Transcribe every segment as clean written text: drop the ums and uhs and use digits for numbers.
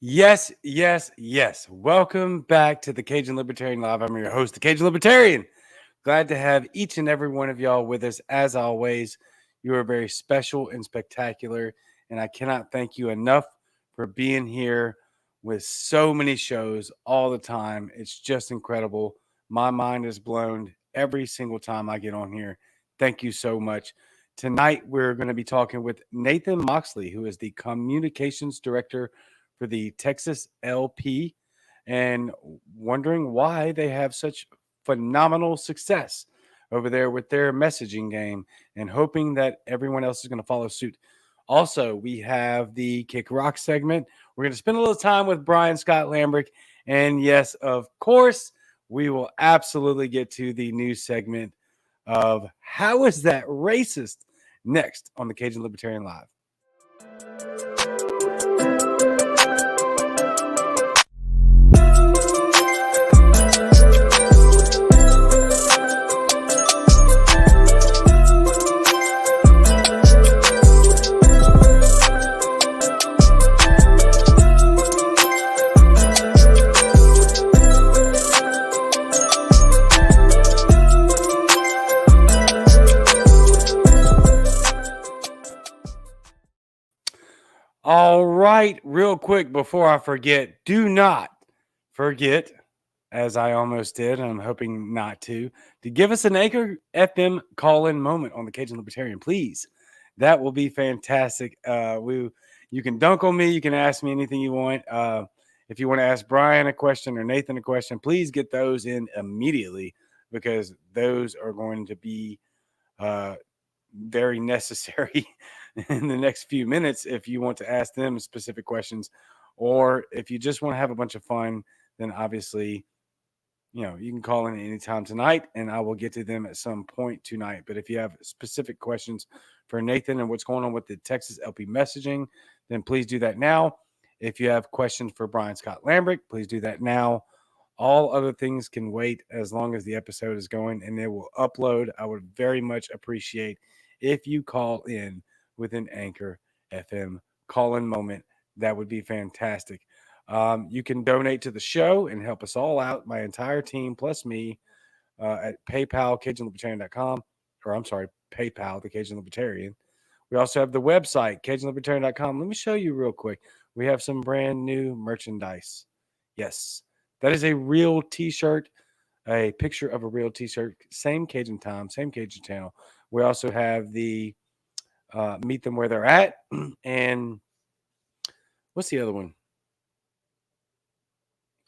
Yes, yes, yes. Welcome back to the Cajun Libertarian Live. I'm your host, the Cajun Libertarian. Glad to have each and every one of y'all with us. As always, you are very special and spectacular, and I cannot thank you enough for being here with so many shows all the time. It's just incredible. My mind is blown every single time I get on here. Thank you so much. Tonight, we're going to be talking with Nathan Moxley, who is the Communications Director for the Texas LP, and wondering why they have such phenomenal success over there with their messaging game, and hoping that everyone else is going to follow suit. Also, we have the Kick Rock segment. We're going to spend a little time with Brian Lambrecht. And yes, of course, we will absolutely get to the new segment of How Is That Racist? Next on the Cajun Libertarian Live. All right, real quick before I forget, do not forget, as I almost did, and I'm hoping not to give us an Anchor FM call-in moment on the Cajun Libertarian, please. That will be fantastic. You can dunk on me. You can ask me anything you want. If you want to ask Brian a question or Nathan a question, please get those in immediately, because those are going to be very necessary in the next few minutes if you want to ask them specific questions, or if you just want to have a bunch of fun, then obviously, you can call in anytime tonight and I will get to them at some point tonight. But if you have specific questions for Nathan and what's going on with the Texas LP messaging, then please do that now. If you have questions for Brian Lambrecht, please do that now. All other things can wait as long as the episode is going and it will upload. I would very much appreciate if you call in with an Anchor FM call-in moment. That would be fantastic. You can donate to the show and help us all out, my entire team plus me, at PayPal, CajunLibertarian.com, or I'm sorry, PayPal, the Cajun Libertarian. We also have the website, CajunLibertarian.com. Let me show you real quick. We have some brand new merchandise. Yes, that is a real T-shirt, a picture of a real T-shirt, same Cajun time, same Cajun channel. We also have the Meet Them Where They're At, and what's the other one?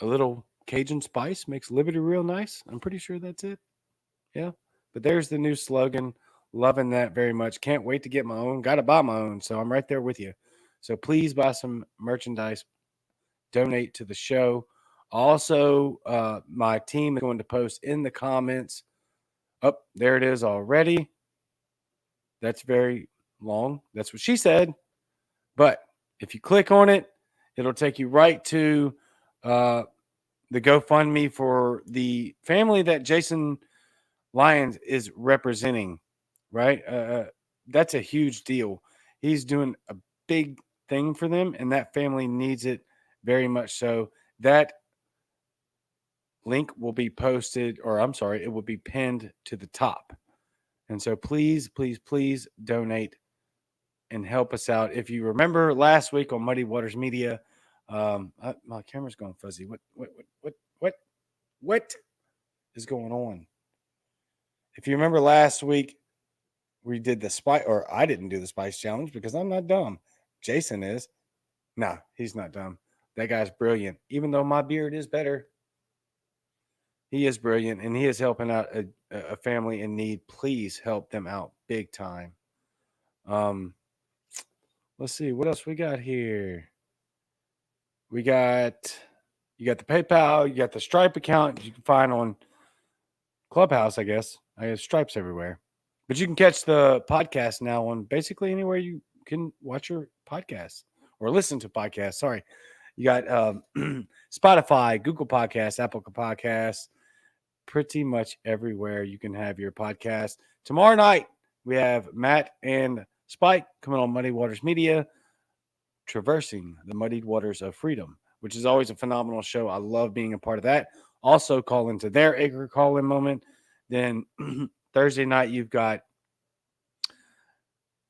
A little Cajun spice makes Liberty real nice. I'm pretty sure that's it. Yeah, but there's the new slogan. Loving that very much. Can't wait to get my own. Got to buy my own, so I'm right there with you. So please buy some merchandise. Donate to the show. Also, my team is going to post in the comments. Oh, there it is already. That's very long. That's what she said. But if you click on it, it'll take you right to the GoFundMe for the family that Jason Lyons is representing, right? That's a huge deal. He's doing a big thing for them, and that family needs it very much so. That link will be posted, or I'm sorry, it will be pinned to the top. And so please, please, please donate and help us out. If you remember last week on Muddy Waters Media, my camera's going fuzzy. What is going on? If you remember last week, we did the spice, or I didn't do the spice challenge because I'm not dumb. Jason is. Nah, he's not dumb. That guy's brilliant. Even though my beard is better, he is brilliant, and he is helping out a family in need. Please help them out big time. Let's see what else we got here. You got the PayPal, you got the Stripe account you can find on Clubhouse, I guess. I have Stripes everywhere. But you can catch the podcast now on basically anywhere you can watch your podcast or listen to podcasts. Sorry. You got Spotify, Google Podcasts, Apple Podcasts, pretty much everywhere you can have your podcast. Tomorrow night, we have Matt and Spike coming on Muddy Waters Media, traversing the muddied waters of freedom which is always a phenomenal show. I love being a part of that. Also call into their Acre call-in moment. Then Thursday night, you've got,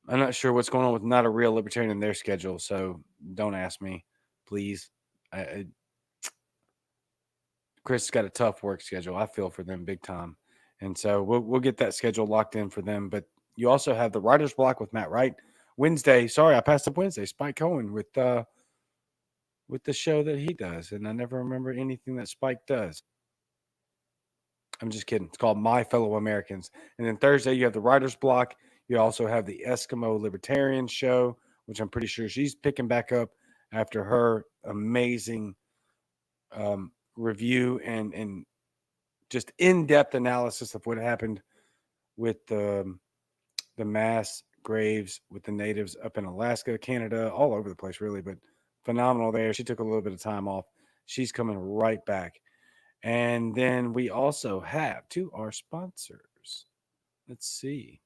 I'm not sure what's going on with Not a Real Libertarian in their schedule, so don't ask me, please. Chris has got a tough work schedule. I feel for them big time. And so we'll get that schedule locked in for them. But you also have the Writer's Block with Matt Wright. Wednesday, sorry, I passed up Wednesday. Spike Cohen with the show that he does. And I never remember anything that Spike does. I'm just kidding. It's called My Fellow Americans. And then Thursday, you have the Writer's Block. You also have the Eskimo Libertarian show, which I'm pretty sure she's picking back up after her amazing review and just in-depth analysis of what happened with the mass graves with the natives up in Alaska, Canada, all over the place, really, but phenomenal there. She took a little bit of time off. She's coming right back. And then we also have to our sponsors. Let's see.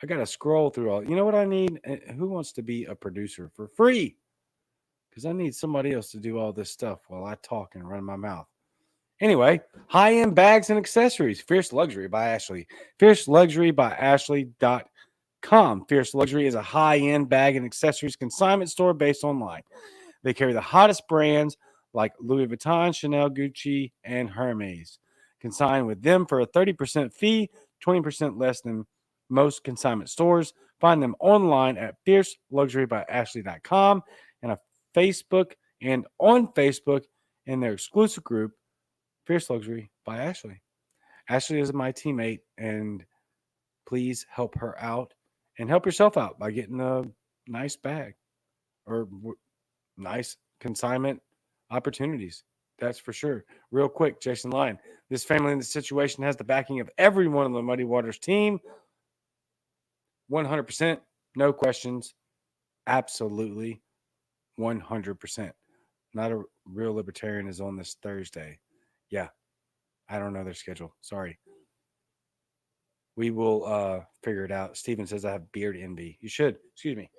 I got to scroll through all. You know what I need? Who wants to be a producer for free? Because I need somebody else to do all this stuff while I talk and run my mouth. Anyway, high-end bags and accessories. Fierce Luxury by Ashley. FierceLuxuryByAshley.com. Fierce Luxury is a high-end bag and accessories consignment store based online. They carry the hottest brands like Louis Vuitton, Chanel, Gucci, and Hermes. Consign with them for a 30% fee, 20% less than most consignment stores. Find them online at FierceLuxuryByAshley.com and on Facebook in their exclusive group, Fierce Luxury by Ashley. Ashley is my teammate, and please help her out and help yourself out by getting a nice bag or nice consignment opportunities. That's for sure. Real quick, Jason Lyon. This family in this situation has the backing of everyone on the Muddy Waters team. 100%. No questions. Absolutely. 100%. Not a Real Libertarian is on this Thursday. Yeah. I don't know their schedule. Sorry. We will figure it out. Steven says I have beard envy. You should. Excuse me.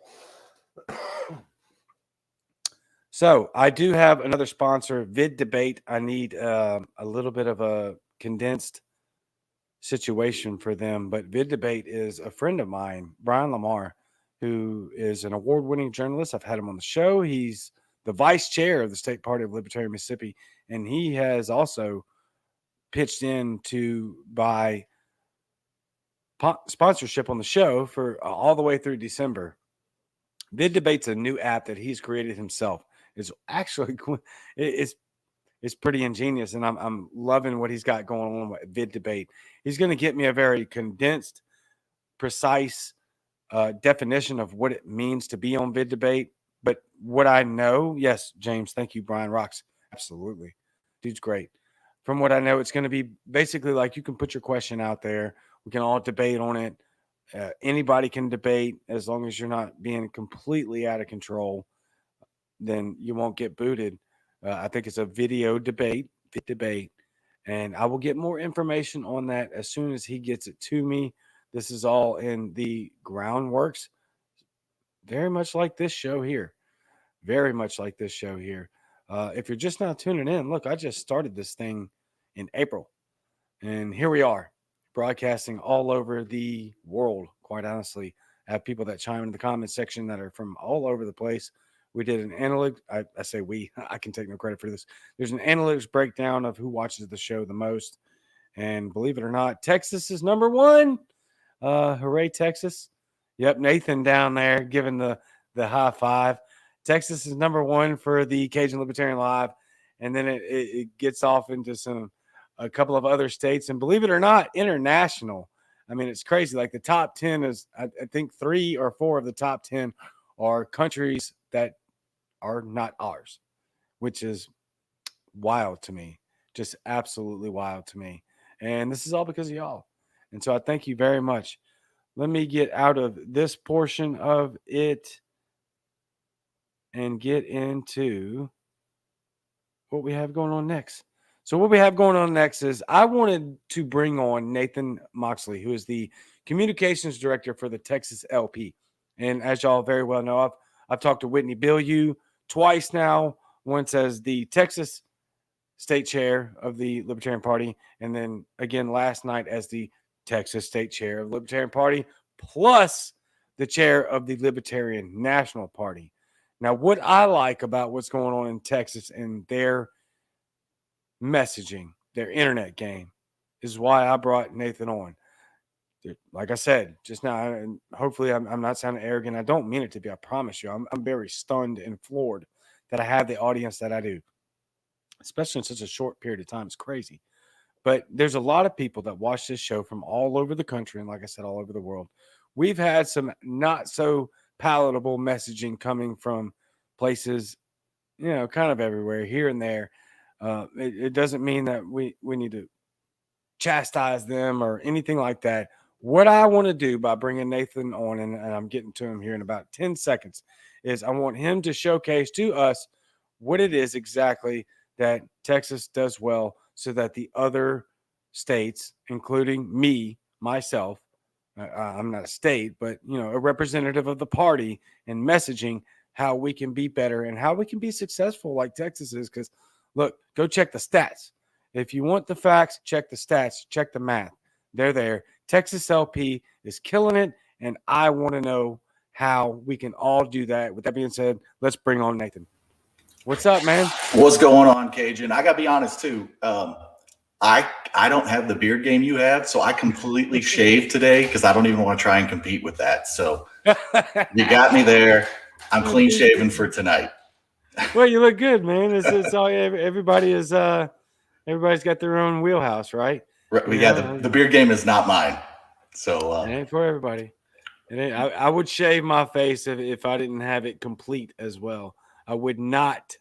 So I do have another sponsor, Vid Debate. I need a little bit of a condensed situation for them, but Vid Debate is a friend of mine, Brian Lambrecht, who is an award-winning journalist. I've had him on the show. He's the vice chair of the State Party of Libertarian Mississippi, and he has also pitched in to buy sponsorship on the show for all the way through December. Vid Debate's a new app that he's created himself. It's actually it's pretty ingenious, and I'm loving what he's got going on with Vid Debate. He's going to get me a very condensed, precise definition of what it means to be on Vid Debate. But what I know, yes, James, thank you, Brian Rocks. Absolutely. Dude's great. From what I know, it's going to be basically like you can put your question out there. We can all debate on it. Anybody can debate as long as you're not being completely out of control. Then you won't get booted. I think it's a video debate, and I will get more information on that as soon as he gets it to me. This is all in the groundworks, very much like this show here. If you're just now tuning in, look, I just started this thing in April, and here we are, broadcasting all over the world, quite honestly. I have people that chime in the comment section that are from all over the place. We did an analytics. I say we. I can take no credit for this. There's an analytics breakdown of who watches the show the most. And believe it or not, Texas is number one. Hooray, Texas. Yep, Nathan down there giving the high five. Texas is number one for the Cajun Libertarian Live. And then it gets off into a couple of other states. And believe it or not, international. I mean, it's crazy. Like the top 10 is, I think 3 or 4 of the top 10 are countries that are not ours, which is wild to me. Just absolutely wild to me. And this is all because of y'all. And so I thank you very much. Let me get out of this portion of it and get into what we have going on next. So what we have going on next is I wanted to bring on Nathan Moxley, who is the communications director for the Texas LP. And as y'all very well know, I've talked to Whitney Bilyeu twice now once as the Texas state chair of the Libertarian Party, and then again last night as the Texas state chair of the Libertarian Party, plus the chair of the Libertarian National Party. Now, what I like about what's going on in Texas and their messaging, their internet game, is why I brought Nathan on. Like I said just now, and hopefully I'm not sounding arrogant. I don't mean it to be. I promise you. I'm very stunned and floored that I have the audience that I do, especially in such a short period of time. It's crazy. But there's a lot of people that watch this show from all over the country, and like I said, all over the world. We've had some not so palatable messaging coming from places, kind of everywhere, here and there. It doesn't mean that we need to chastise them or anything like that. What I want to do by bringing Nathan on, and I'm getting to him here in about 10 seconds, is I want him to showcase to us what it is exactly that Texas does well so that the other states, including myself, I'm not a state, but, a representative of the party and messaging how we can be better and how we can be successful like Texas is. Because, look, go check the stats. If you want the facts, check the stats, check the math. They're there. Texas LP is killing it, and I want to know how we can all do that. With that being said, let's bring on Nathan. What's up, man? What's going on, Cajun? I gotta be honest too. I don't have the beard game you have, so I completely shaved today because I don't even want to try and compete with that. So you got me there. I'm clean shaven for tonight. Well, you look good, man. It's all everybody's got their own wheelhouse, right? Yeah, the beard game is not mine. So it ain't for everybody. I would shave my face if I didn't have it complete as well. I would not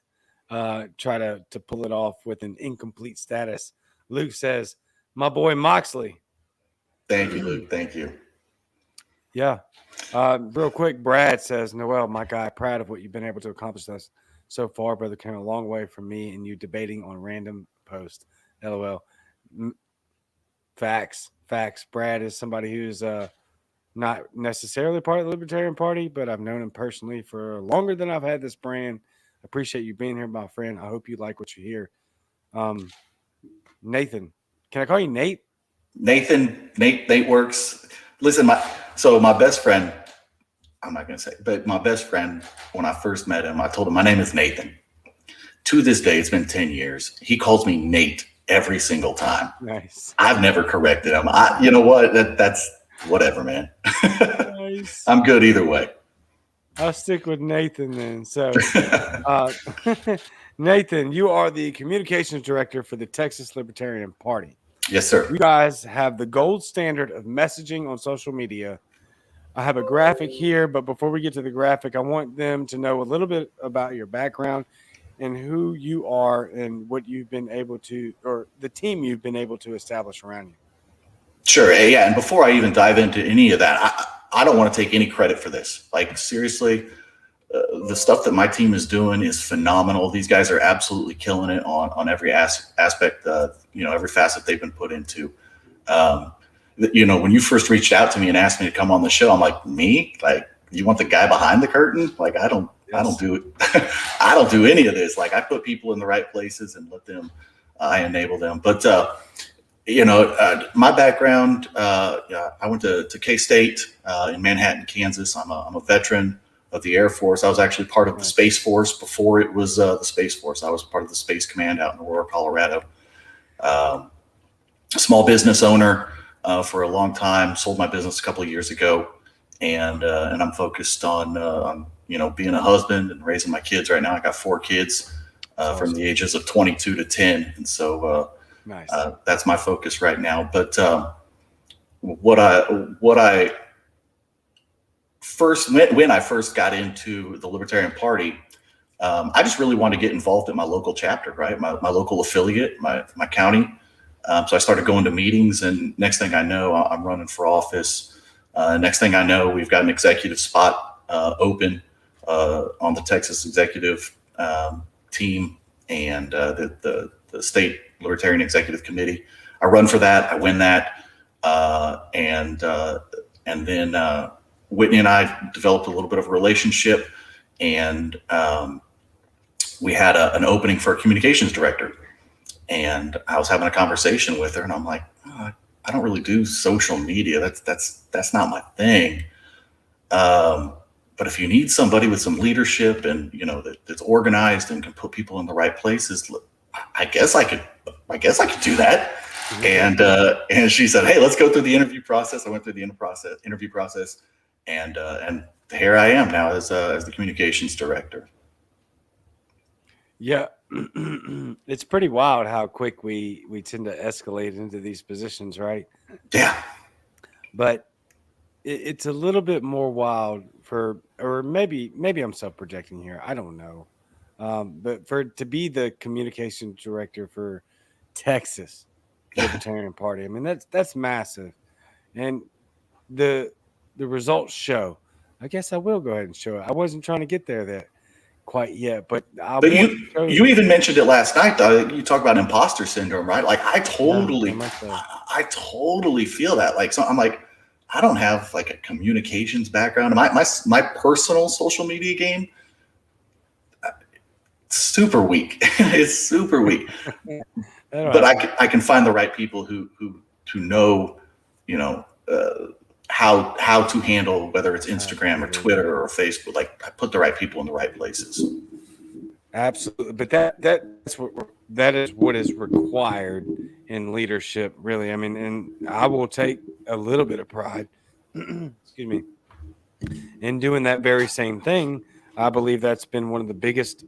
try to pull it off with an incomplete status. Luke says, my boy Moxley. Thank you, Luke. Thank you. Yeah. Real quick, Brad says, Noel, my guy, proud of what you've been able to accomplish us so far, brother. Came a long way from me and you debating on random posts. LOL. Facts. Brad is somebody who's not necessarily part of the Libertarian Party, but I've known him personally for longer than I've had this brand. Appreciate you being here, my friend. I hope you like what you hear. Nathan, can I call you Nate? Nathan, Nate works. Listen, my best friend, I'm not going to say, but my best friend, when I first met him, I told him my name is Nathan. To this day, it's been 10 years. He calls me Nate every single time. Nice. I've never corrected him. You know what? That's whatever, man. Nice. I'm good either way. I'll stick with Nathan then. So, Nathan, you are the communications director for the Texas Libertarian Party. Yes, sir. You guys have the gold standard of messaging on social media. I have a graphic here, but before we get to the graphic, I want them to know a little bit about your background and who you are and what you've been able to, or the team you've been able to establish around you. Sure. Yeah. And before I even dive into any of that, I don't want to take any credit for this. Like, seriously, the stuff that my team is doing is phenomenal. These guys are absolutely killing it on every aspect, every facet they've been put into. When you first reached out to me and asked me to come on the show, I'm like, me? Like, you want the guy behind the curtain? Like, I don't do it. I don't do any of this. Like, I put people in the right places and let them, I enable them. But, my background, I went to K-State in Manhattan, Kansas. I'm a veteran of the Air Force. I was actually part of the Space Force before it was the Space Force. I was part of the Space Command out in Aurora, Colorado. Small business owner for a long time. Sold my business a couple of years ago, and I'm focused on being a husband and raising my kids right now. I got 4 kids from the ages of 22 to 10, and so nice. That's my focus right now. But what I first when I first got into the Libertarian Party, I just really wanted to get involved in my local chapter, right? My local affiliate, my county. So I started going to meetings, and next thing I know, I'm running for office. Next thing I know, we've got an executive spot open on the Texas executive team and the state Libertarian Executive Committee. I run for that. I win that. And then Whitney and I developed a little bit of a relationship, and we had an opening for a communications director, and I was having a conversation with her, and I'm like, oh, I don't really do social media. That's not my thing. But if you need somebody with some leadership and that's organized and can put people in the right places, I guess I could do that. And she said, hey, let's go through the interview process. I went through the interview process, and here I am now as the communications director. Yeah, it's pretty wild how quick we tend to escalate into these positions, right? Yeah. But it's a little bit more wild or maybe I'm self-projecting here. I don't know. But to be the communications director for Texas Libertarian Party, I mean that's massive, and the results show. I guess I will go ahead and show it. I wasn't trying to get there quite yet, but you even mentioned it last night, though. You talk about imposter syndrome, right? Like I totally feel that. Like, so I'm like, I don't have like a communications background. My personal social media game, super weak. It's super weak. But I can find the right people who know, how to handle, whether it's Instagram or Twitter or Facebook. Like, I put the right people in the right places. Absolutely. But that is what is required in leadership, really. I mean, and I will take a little bit of pride, excuse me, in doing that very same thing. I believe that's been one of the biggest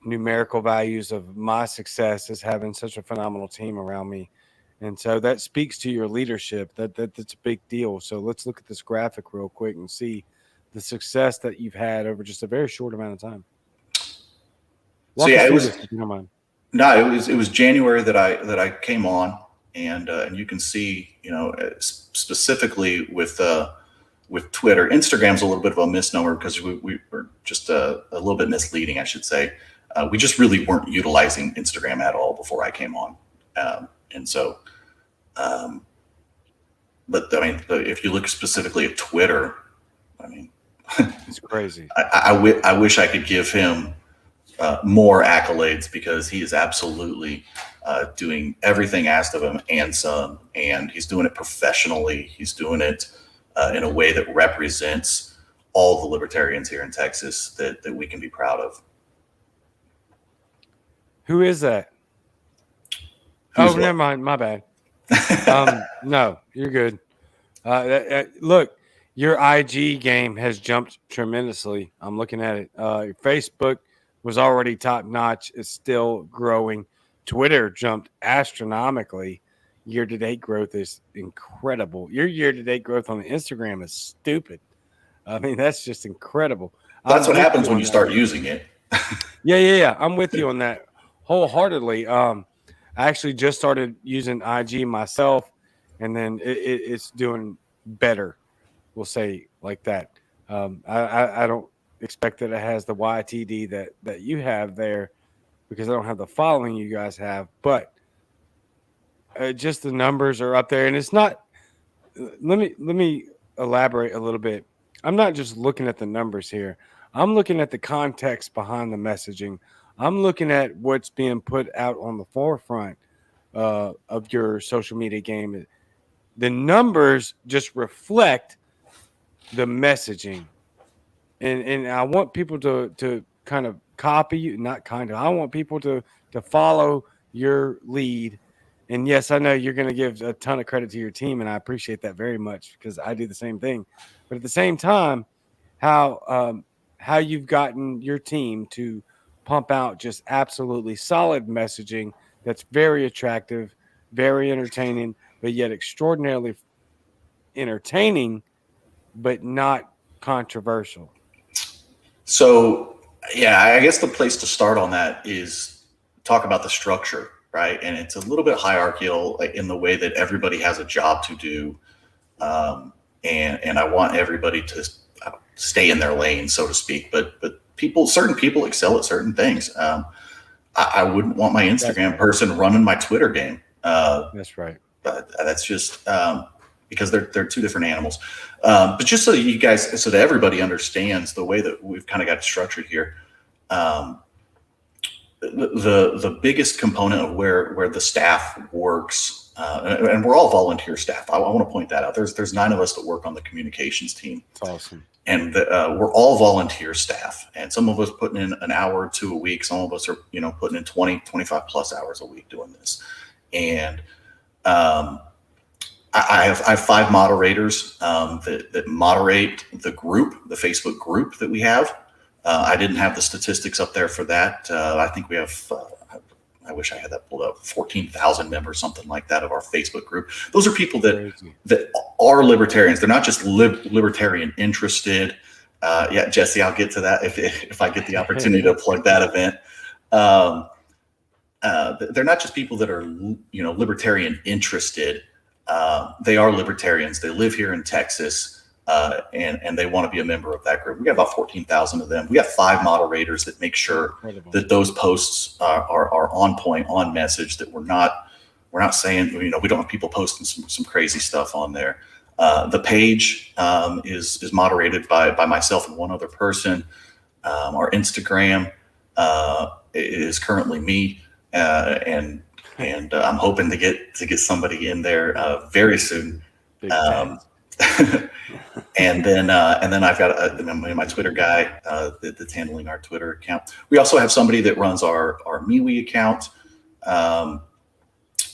numerical values of my success, is having such a phenomenal team around me. And so that speaks to your leadership. That's a big deal. So let's look at this graphic real quick and see the success that you've had over just a very short amount of time. It was January that I came on, and you can see, specifically with Twitter. Instagram's a little bit of a misnomer because we were just a little bit misleading, I should say. We just really weren't utilizing Instagram at all before I came on. And so, but I mean, if you look specifically at Twitter, I mean, it's crazy. I wish I could give him more accolades, because he is absolutely doing everything asked of him and some, and he's doing it professionally. He's doing it in a way that represents all the libertarians here in Texas that we can be proud of. Who is that? Never mind. My bad. No, you're good. Look, your IG game has jumped tremendously. I'm looking at it. Your Facebook was already top notch. It's still growing. Twitter jumped astronomically. Year-to-date growth is incredible. Your year-to-date growth on Instagram is stupid. I mean, that's just incredible. That's what happens when you start using it. Yeah. I'm with you on that wholeheartedly. I actually just started using IG myself, and then it's doing better. We'll say like that. I don't expect that it has the YTD that you have there, because I don't have the following you guys have, but just the numbers are up there. And it's not, let me elaborate a little bit. I'm not just looking at the numbers here. I'm looking at the context behind the messaging. I'm looking at what's being put out on the forefront of your social media game. The numbers just reflect the messaging. And I want people to kind of copy you, I want people to follow your lead. And yes, I know you're going to give a ton of credit to your team, and I appreciate that very much, because I do the same thing. But at the same time, how you've gotten your team to pump out just absolutely solid messaging that's very attractive, very entertaining, but yet extraordinarily entertaining, but not controversial. So, yeah, I guess the place to start on that is talk about the structure, right? And it's a little bit hierarchical, like, in the way that everybody has a job to do. And I want everybody to stay in their lane, so to speak. But certain people excel at certain things. I wouldn't want my Instagram person running my Twitter game. That's right. That's just because they're two different animals. But just so that everybody understands the way that we've kind of got it structured here. um, the biggest component of where the staff works, and we're all volunteer staff. I want to point that out. There's 9 of us that work on the communications team. It's awesome. And we're all volunteer staff, and some of us putting in an hour or 2 a week. Some of us are, putting in 20, 25 plus hours a week doing this. And I have 5 moderators that moderate the group, the Facebook group that we have. I didn't have the statistics up there for that. I think we have, I wish I had that pulled up, 14,000 members, something like that, of our Facebook group. Those are people that are libertarians. They're not just libertarian interested. Yeah, Jesse, I'll get to that if I get the opportunity to plug that event. They're not just people that are, libertarian interested. They are libertarians. They live here in Texas. And they want to be a member of that group. We got about 14,000 of them. We have 5 moderators that make sure that those posts are on point, on message, that we're not saying, we don't have people posting some crazy stuff on there. The page is moderated by myself and one other person. Our Instagram is currently me, and I'm hoping to get somebody in there very soon. And then I've got my Twitter guy that's handling our Twitter account. We also have somebody that runs our MeWe account,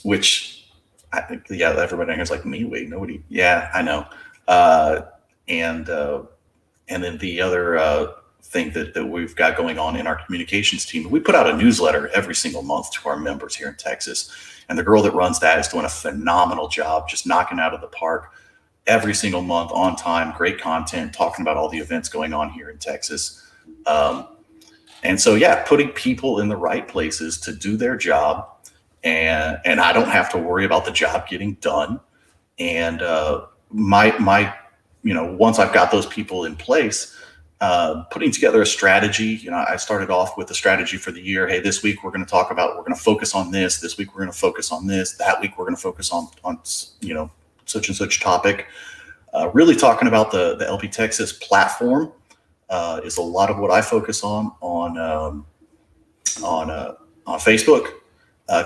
which I think, everybody in here is like, MeWe. Nobody. Yeah, I know. And then the other thing that we've got going on in our communications team, we put out a newsletter every single month to our members here in Texas. And the girl that runs that is doing a phenomenal job, just knocking out of the park every single month, on time, great content, talking about all the events going on here in Texas. And so, putting people in the right places to do their job, and I don't have to worry about the job getting done. And once I've got those people in place, putting together a strategy. I started off with a strategy for the year. Hey, this week we're going to focus on this. This week we're going to focus on this. That week we're going to focus on such and such topic. Really talking about the LP Texas platform is a lot of what I focus on Facebook.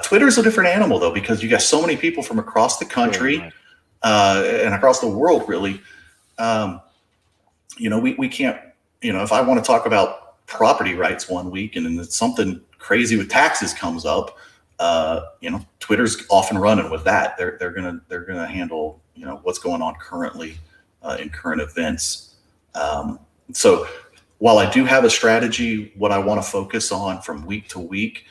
Twitter is a different animal, though, because you got so many people from across the country and across the world, really. We can't, if I want to talk about property rights one week and then something crazy with taxes comes up, Twitter's off and running with that. They're gonna handle what's going on currently in current events. So while I do have a strategy, what I want to focus on from week to week,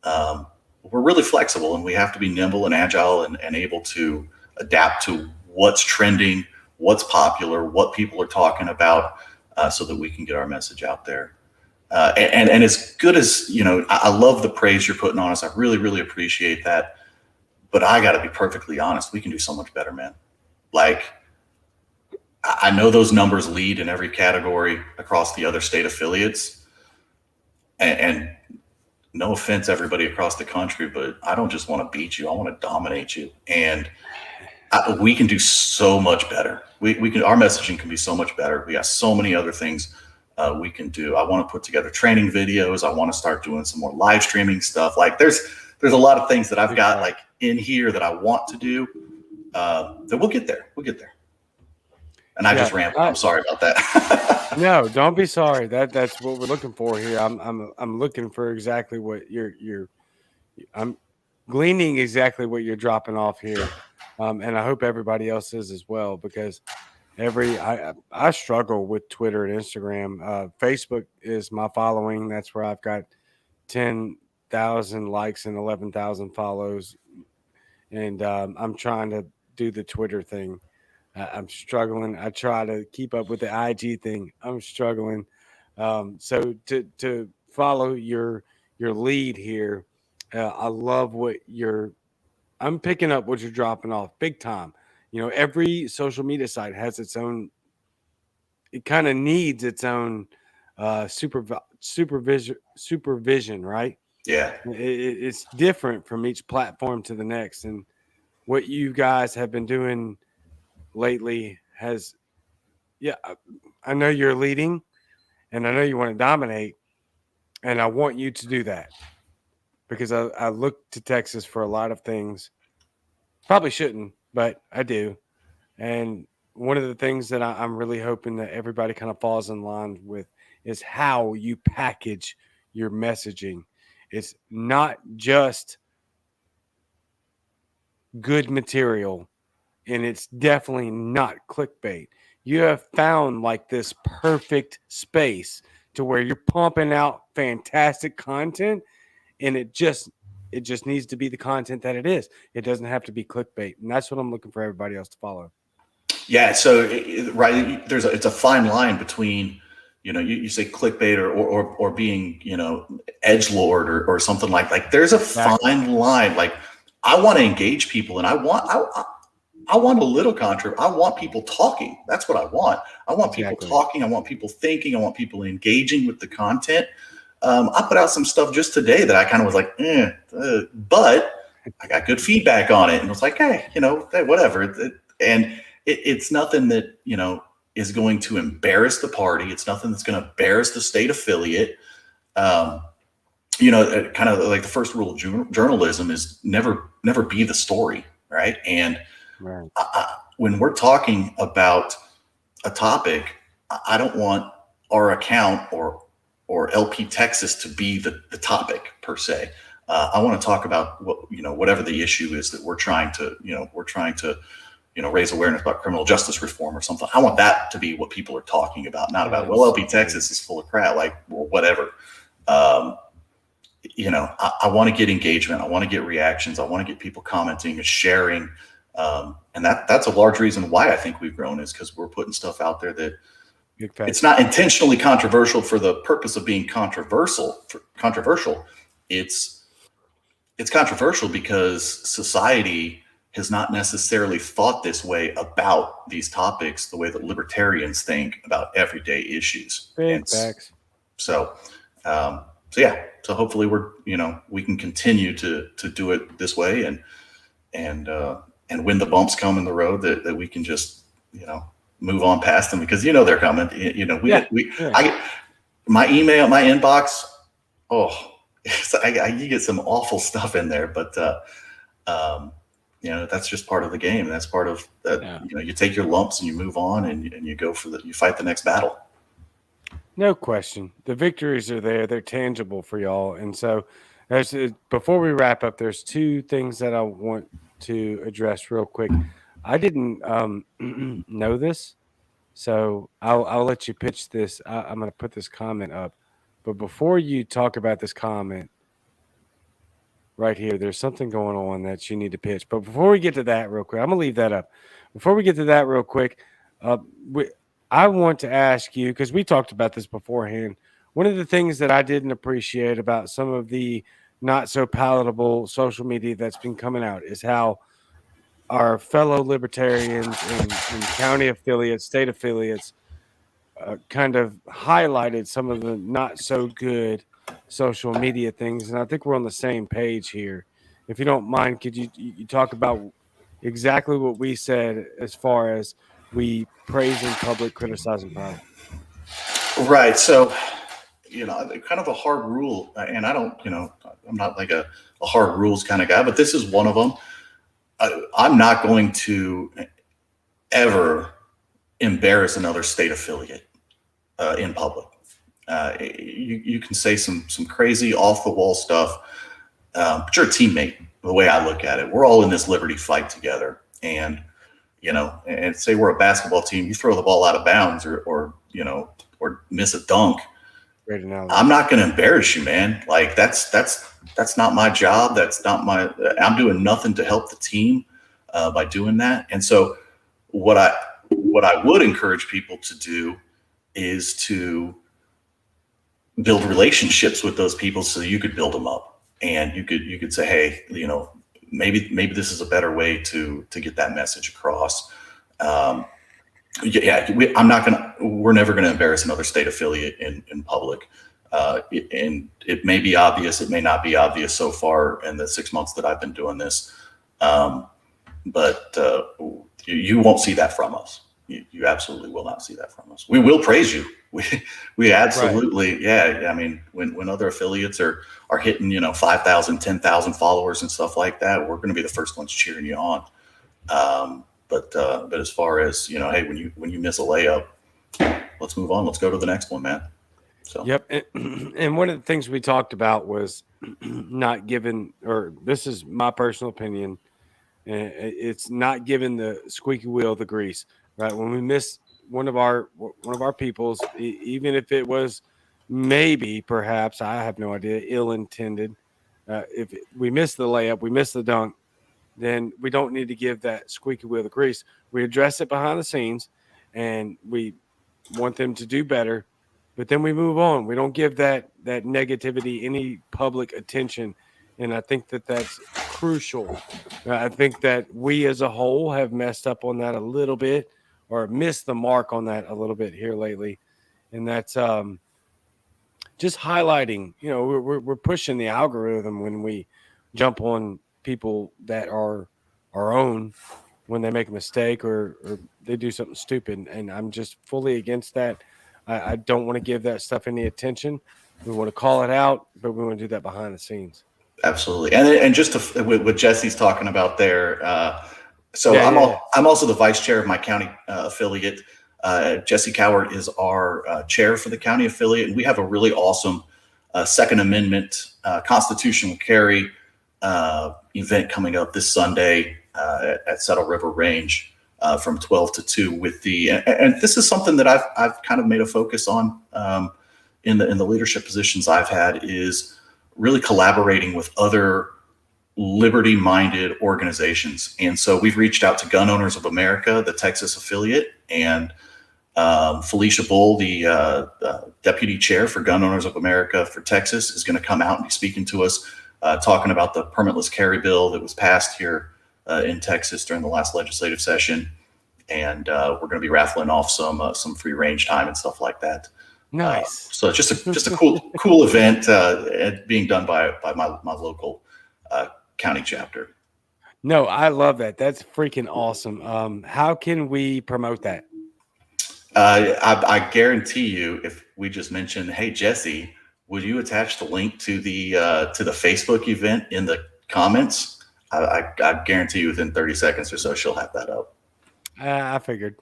we're really flexible, and we have to be nimble and agile and able to adapt to what's trending, what's popular, what people are talking about, so that we can get our message out there. And as good as, I love the praise you're putting on us. I really, really appreciate that. But I got to be perfectly honest. We can do so much better, man. Like, I know those numbers lead in every category across the other state affiliates. And no offense, everybody across the country, but I don't just want to beat you. I want to dominate you. And we can do so much better. Our messaging can be so much better. We got so many other things we can do. I want to put together training videos. I want to start doing some more live streaming stuff. Like there's a lot of things that I've got like in here that I want to do. That we'll get there. We'll get there. And I just rambled. I'm sorry about that. No, don't be sorry. That's what we're looking for here. I'm looking for exactly what I'm gleaning exactly what you're dropping off here. And I hope everybody else is as well, because I struggle with Twitter and Instagram. Facebook is my following. That's where I've got 10,000 likes and 11,000 follows. And I'm trying to do the Twitter thing. I'm struggling. I try to keep up with the IG thing. I'm struggling. So to follow your lead here, I love what I'm picking up what you're dropping off big time. Every social media site has its own. It kind of needs its own supervision, right? Yeah. It's different from each platform to the next, and what you guys have been doing lately I know you're leading, and I know you want to dominate, And I want you to do that because I look to Texas for a lot of things. Probably shouldn't, but I do. And one of the things that I'm really hoping that everybody kind of falls in line with is how you package your messaging. It's not just good material, and it's definitely not clickbait. You have found like this perfect space to where you're pumping out fantastic content, and it just needs to be the content that it is. It doesn't have to be clickbait, and that's what I'm looking for everybody else to follow. Yeah, so right, it's a fine line between, you say clickbait or being, edgelord or something like there's a fine line. Like, I want to engage people, and I want a little controversy. I want people talking. That's what I want. I want people talking. I want people thinking. I want people engaging with the content. I put out some stuff just today that I kind of was like, but I got good feedback on it, and it was like, hey, whatever. And it's nothing that, is going to embarrass the party. It's nothing that's going to embarrass the state affiliate. Kind of like the first rule of journalism is never be the story, right? And right. When we're talking about a topic, I don't want our account or LP Texas to be the topic per se. I want to talk about whatever the issue is that we're trying to raise awareness about criminal justice reform or something. I want that to be what people are talking about, not about, well, LP Texas is full of crap, like, well, whatever. I want to get engagement. I want to get reactions. I want to get people commenting and sharing. And that's a large reason why I think we've grown, is because we're putting stuff out there that it's not intentionally controversial for the purpose of being controversial. It's controversial because society has not necessarily thought this way about these topics the way that libertarians think about everyday issues. Big facts. So hopefully we can continue to do it this way, and when the bumps come in the road that we can just, move on past them, because they're coming. I get my email, my inbox. You get some awful stuff in there, but that's just part of the game. That's part of that. Yeah. You take your lumps and you move on, and you go you fight the next battle. No question. The victories are there. They're tangible for y'all. And so before we wrap up, there's two things that I want to address real quick. I didn't know this, so I'll let you pitch this. I'm going to put this comment up. But before you talk about this comment right here, there's something going on that you need to pitch. But before we get to that real quick, I'm going to leave that up. Before we get to that real quick, I want to ask you, because we talked about this beforehand, one of the things that I didn't appreciate about some of the not so palatable social media that's been coming out is how our fellow libertarians and county affiliates, state affiliates, kind of highlighted some of the not so good social media things. And I think we're on the same page here. If you don't mind, could you talk about exactly what we said as far as we praise in public, criticize in private? Right. So, kind of a hard rule, and I don't, I'm not like a hard rules kind of guy, but this is one of them. I'm not going to ever embarrass another state affiliate in public. You can say some crazy off the wall stuff, but you're a teammate. The way I look at it, we're all in this liberty fight together, and say we're a basketball team. You throw the ball out of bounds or miss a dunk. Great analogy. I'm not going to embarrass you, man. Like that's not my job. I'm doing nothing to help the team by doing that. And so what I would encourage people to do is to build relationships with those people so you could build them up, and you could say, hey, maybe this is a better way to get that message across. We're never going to embarrass another state affiliate in public. And it may be obvious, it may not be obvious so far in the 6 months that I've been doing this. But you won't see that from us. You absolutely will not see that from us. We will praise you. We absolutely, right. Yeah. I mean, when other affiliates are hitting, 5,000, 10,000 followers and stuff like that, we're going to be the first ones cheering you on. But as far as, hey, when you miss a layup, let's move on. Let's go to the next one, man. So. Yep. And one of the things we talked about was not giving, or this is my personal opinion, it's not giving the squeaky wheel the grease, right? When we miss one of our people's, even if it was maybe, perhaps, I have no idea, ill-intended, if we miss the layup, we miss the dunk, then we don't need to give that squeaky wheel the grease. We address it behind the scenes, and we want them to do better, but then we move on. We don't give that negativity any public attention, and I think that's crucial. I think that we as a whole have messed up on that a little bit, or missed the mark on that a little bit here lately, and that's just highlighting. We're pushing the algorithm when we jump on people that are our own when they make a mistake or they do something stupid, and I'm just fully against that. I don't want to give that stuff any attention. We want to call it out, but we want to do that behind the scenes. Absolutely. And just what Jesse's talking about there. I'm also the vice chair of my county affiliate. Jesse Cowart is our chair for the county affiliate. And we have a really awesome Second Amendment constitutional carry event coming up this Sunday at Saddle River Range from 12 to 2 and this is something that I've kind of made a focus on in the leadership positions I've had, is really collaborating with other liberty-minded organizations. And so we've reached out to Gun Owners of America, the Texas affiliate, and Felicia Bull, the deputy chair for Gun Owners of America for Texas, is going to come out and be speaking to us, talking about the permitless carry bill that was passed here in Texas during the last legislative session. And we're going to be raffling off some free range time and stuff like that. Nice. So it's just a cool event being done by my local county chapter. No, I love that. That's freaking awesome. How can we promote that? I guarantee you, if we just mention, hey, Jesse, would you attach the link to the Facebook event in the comments? I guarantee you within 30 seconds or so, she'll have that up. I figured.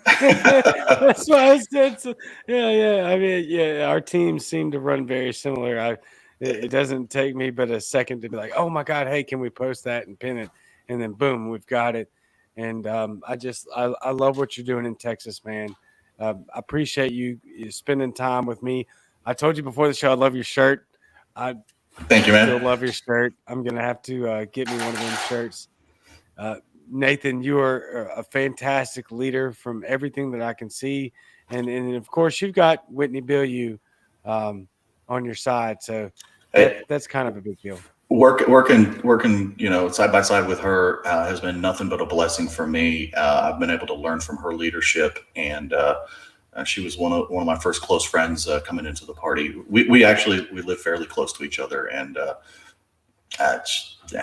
That's what I said. So, yeah. I mean, our teams seem to run very similar. It doesn't take me but a second to be like, oh my God, hey, can we post that and pin it? And then boom, we've got it. And I love what you're doing in Texas, man. I appreciate you spending time with me. I told you before the show, I love your shirt. Thank you, man. Still love your shirt. I'm going to have to get me one of them shirts. Nathan, you are a fantastic leader from everything that I can see. And of course, you've got Whitney Bilyeu on your side. So that's kind of a big deal. Working, side by side with her has been nothing but a blessing for me. I've been able to learn from her leadership, and she was one of my first close friends coming into the party. We live fairly close to each other, and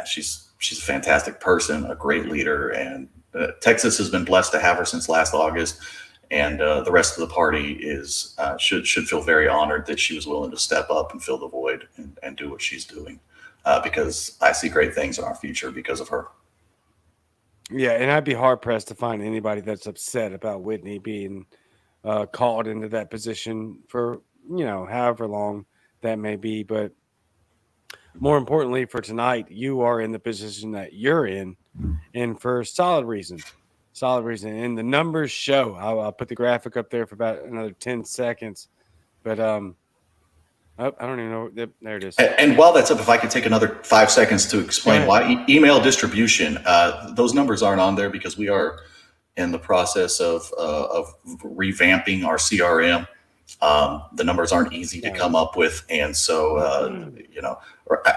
she's a fantastic person, a great leader, and Texas has been blessed to have her since last August. And the rest of the party should feel very honored that she was willing to step up and fill the void and do what she's doing, because I see great things in our future because of her. Yeah, and I'd be hard pressed to find anybody that's upset about Whitney being called into that position for however long that may be. But more importantly, for tonight, you are in the position that you're in, and for solid reason. And the numbers show. I'll put the graphic up there for about another 10 seconds. But I don't even know. There it is. And while that's up, if I could take another 5 seconds to explain why email distribution, those numbers aren't on there because we are in the process of revamping our CRM. The numbers aren't easy to come up with. And so,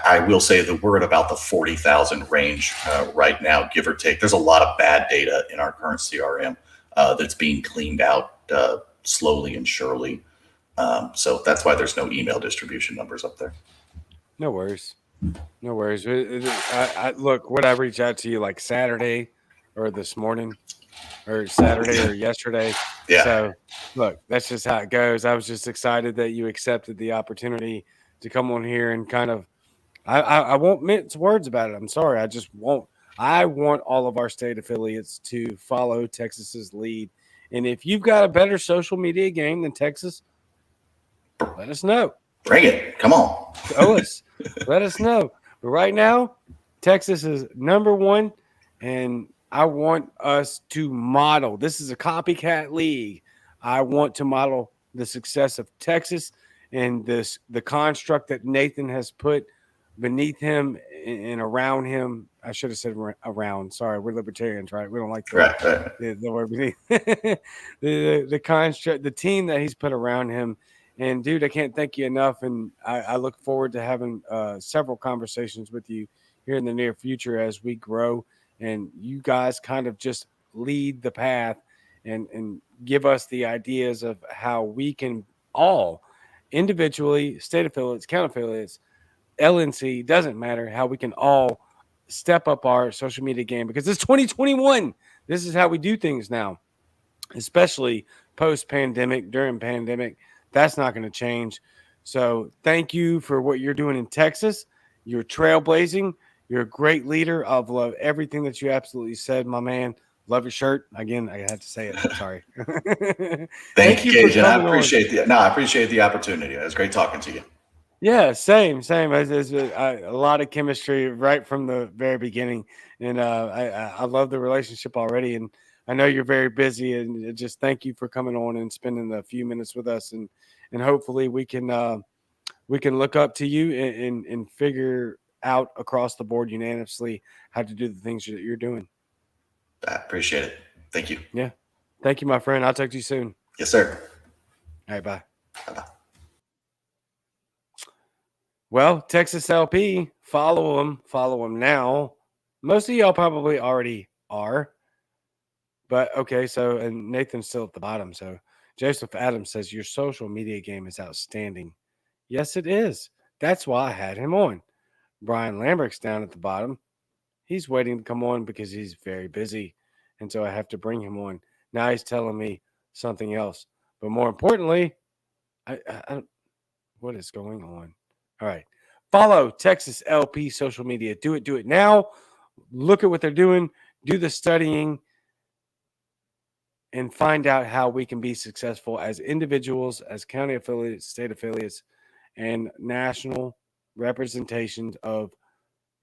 I will say that we're at about the 40,000 range right now, give or take. There's a lot of bad data in our current CRM that's being cleaned out slowly and surely. So that's why there's no email distribution numbers up there. No worries. Look, would I reach out to you like Saturday or this morning? or Saturday or yesterday. Yeah. So, look, that's just how it goes. I was just excited that you accepted the opportunity to come on here and kind of. I won't mince words about it. I'm sorry. I just won't. I want all of our state affiliates to follow Texas's lead. And if you've got a better social media game than Texas, let us know. Bring it. Come on. Let us know. But right now, Texas is number one, and I want us to model. This is a copycat league. I want to model the success of Texas and the construct that Nathan has put beneath him and around him. I should have said around. Sorry, we're libertarians, right? We don't like the word beneath. the construct, the team that he's put around him. And, dude, I can't thank you enough. And I look forward to having several conversations with you here in the near future as we grow. And you guys kind of just lead the path and give us the ideas of how we can all individually, state affiliates, county affiliates, LNC, doesn't matter, how we can all step up our social media game, because it's 2021. This is how we do things now, especially post-pandemic, during pandemic. That's not going to change. So thank you for what you're doing in Texas. You're trailblazing. You're a great leader. I've loved everything that you absolutely said, my man. Love your shirt. Again, I had to say it. Sorry. Thank you, Cajun. I appreciate the opportunity. It was great talking to you. Yeah, same. There's a lot of chemistry right from the very beginning, and I love the relationship already. And I know you're very busy, and just thank you for coming on and spending a few minutes with us, and hopefully we can look up to you and figure out across the board unanimously how to do the things that you're doing. I appreciate it. Thank you. Yeah, thank you, my friend. I'll talk to you soon. Yes, sir. All right, bye. Bye-bye. Well, Texas LP, follow them now. Most of y'all probably already are. But, okay, so, and Nathan's still at the bottom. So, Joseph Adams says, your social media game is outstanding. Yes, it is. That's why I had him on. Brian Lambrecht's down at the bottom. He's waiting to come on because he's very busy. And so I have to bring him on. Now he's telling me something else. But more importantly, I what is going on? All right. Follow Texas LP social media. Do it now. Look at what they're doing. Do the studying and find out how we can be successful as individuals, as county affiliates, state affiliates, and national representations of,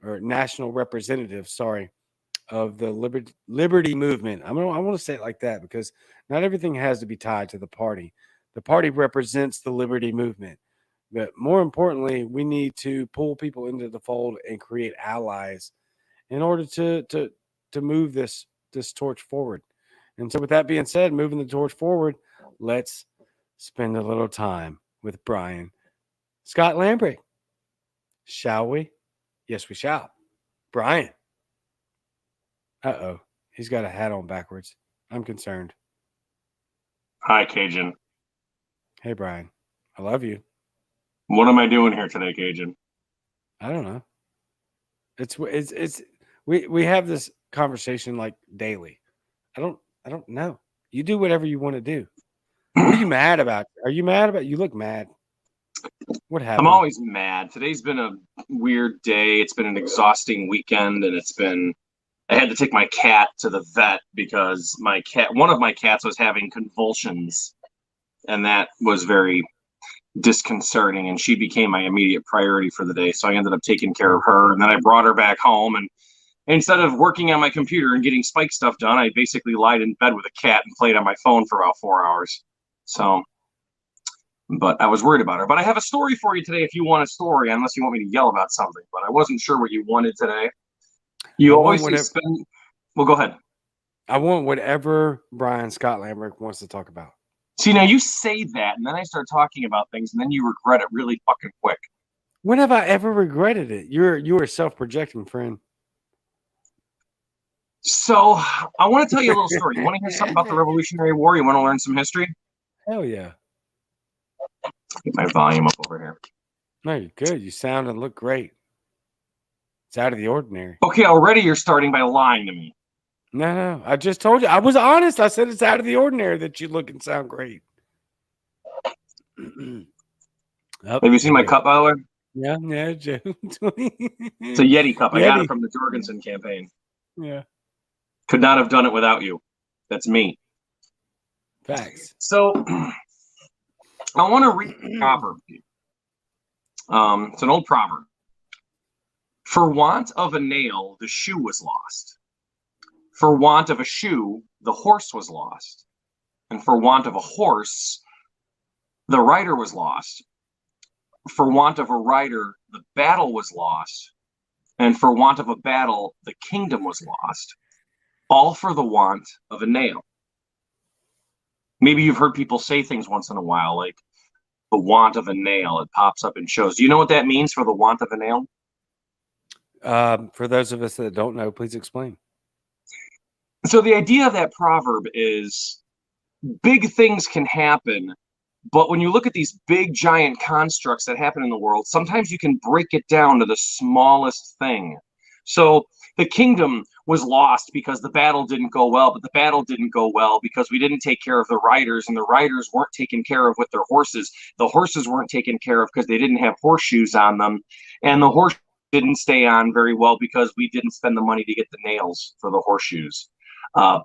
or national representatives, of the liberty movement. I want to say it like that because not everything has to be tied to the party. The party represents the liberty movement. But more importantly, we need to pull people into the fold and create allies in order to move this torch forward. And so with that being said, moving the torch forward, let's spend a little time with Brian Scott Lambrecht. Shall we? Yes, we shall. Brian. Uh-oh. He's got a hat on backwards. I'm concerned. Hi, Cajun. Hey, Brian. I love you. What am I doing here today, Cajun? I don't know. We have this conversation like daily. I don't know. You do whatever you want to do. What are you mad about? Are you mad about? You look mad. What happened? I'm always mad. Today's been a weird day. It's been an exhausting weekend, and I had to take my cat to the vet because one of my cats was having convulsions, and that was very disconcerting, and she became my immediate priority for the day. So I ended up taking care of her, and then I brought her back home, and instead of working on my computer and getting Spike stuff done, I basically lied in bed with a cat and played on my phone for about 4 hours. So, but I was worried about her. But I have a story for you today if you want a story, unless you want me to yell about something. But I wasn't sure what you wanted today. You always spend... Well, go ahead. I want whatever Brian Scott Lambrecht wants to talk about. See, now you say that, and then I start talking about things, and then you regret it really fucking quick. When have I ever regretted it? You're a self-projecting friend. So I want to tell you a little story. You want to hear something about the Revolutionary War? You want to learn some history? Hell yeah. Get my volume up over here. No, you're good. You sound and look great. It's out of the ordinary. Okay, already you're starting by lying to me. No. I just told you. I was honest. I said it's out of the ordinary that you look and sound great. Have you seen my cup, by the way? Yeah, Joe. It's a Yeti cup. I got it from the Jorgensen campaign. Yeah. Could not have done it without you. That's me. Facts. So I want to read a proverb. It's an old proverb. For want of a nail, the shoe was lost. For want of a shoe, the horse was lost. And for want of a horse, the rider was lost. For want of a rider, the battle was lost. And for want of a battle, the kingdom was lost. All for the want of a nail. Maybe you've heard people say things once in a while, like the want of a nail. It pops up in shows. Do you know what that means, for the want of a nail? For those of us that don't know, please explain. So the idea of that proverb is big things can happen, but when you look at these big giant constructs that happen in the world, sometimes you can break it down to the smallest thing. So the kingdom was lost because the battle didn't go well, but the battle didn't go well because we didn't take care of the riders, and the riders weren't taken care of with their horses. The horses weren't taken care of because they didn't have horseshoes on them, and the horse didn't stay on very well because we didn't spend the money to get the nails for the horseshoes.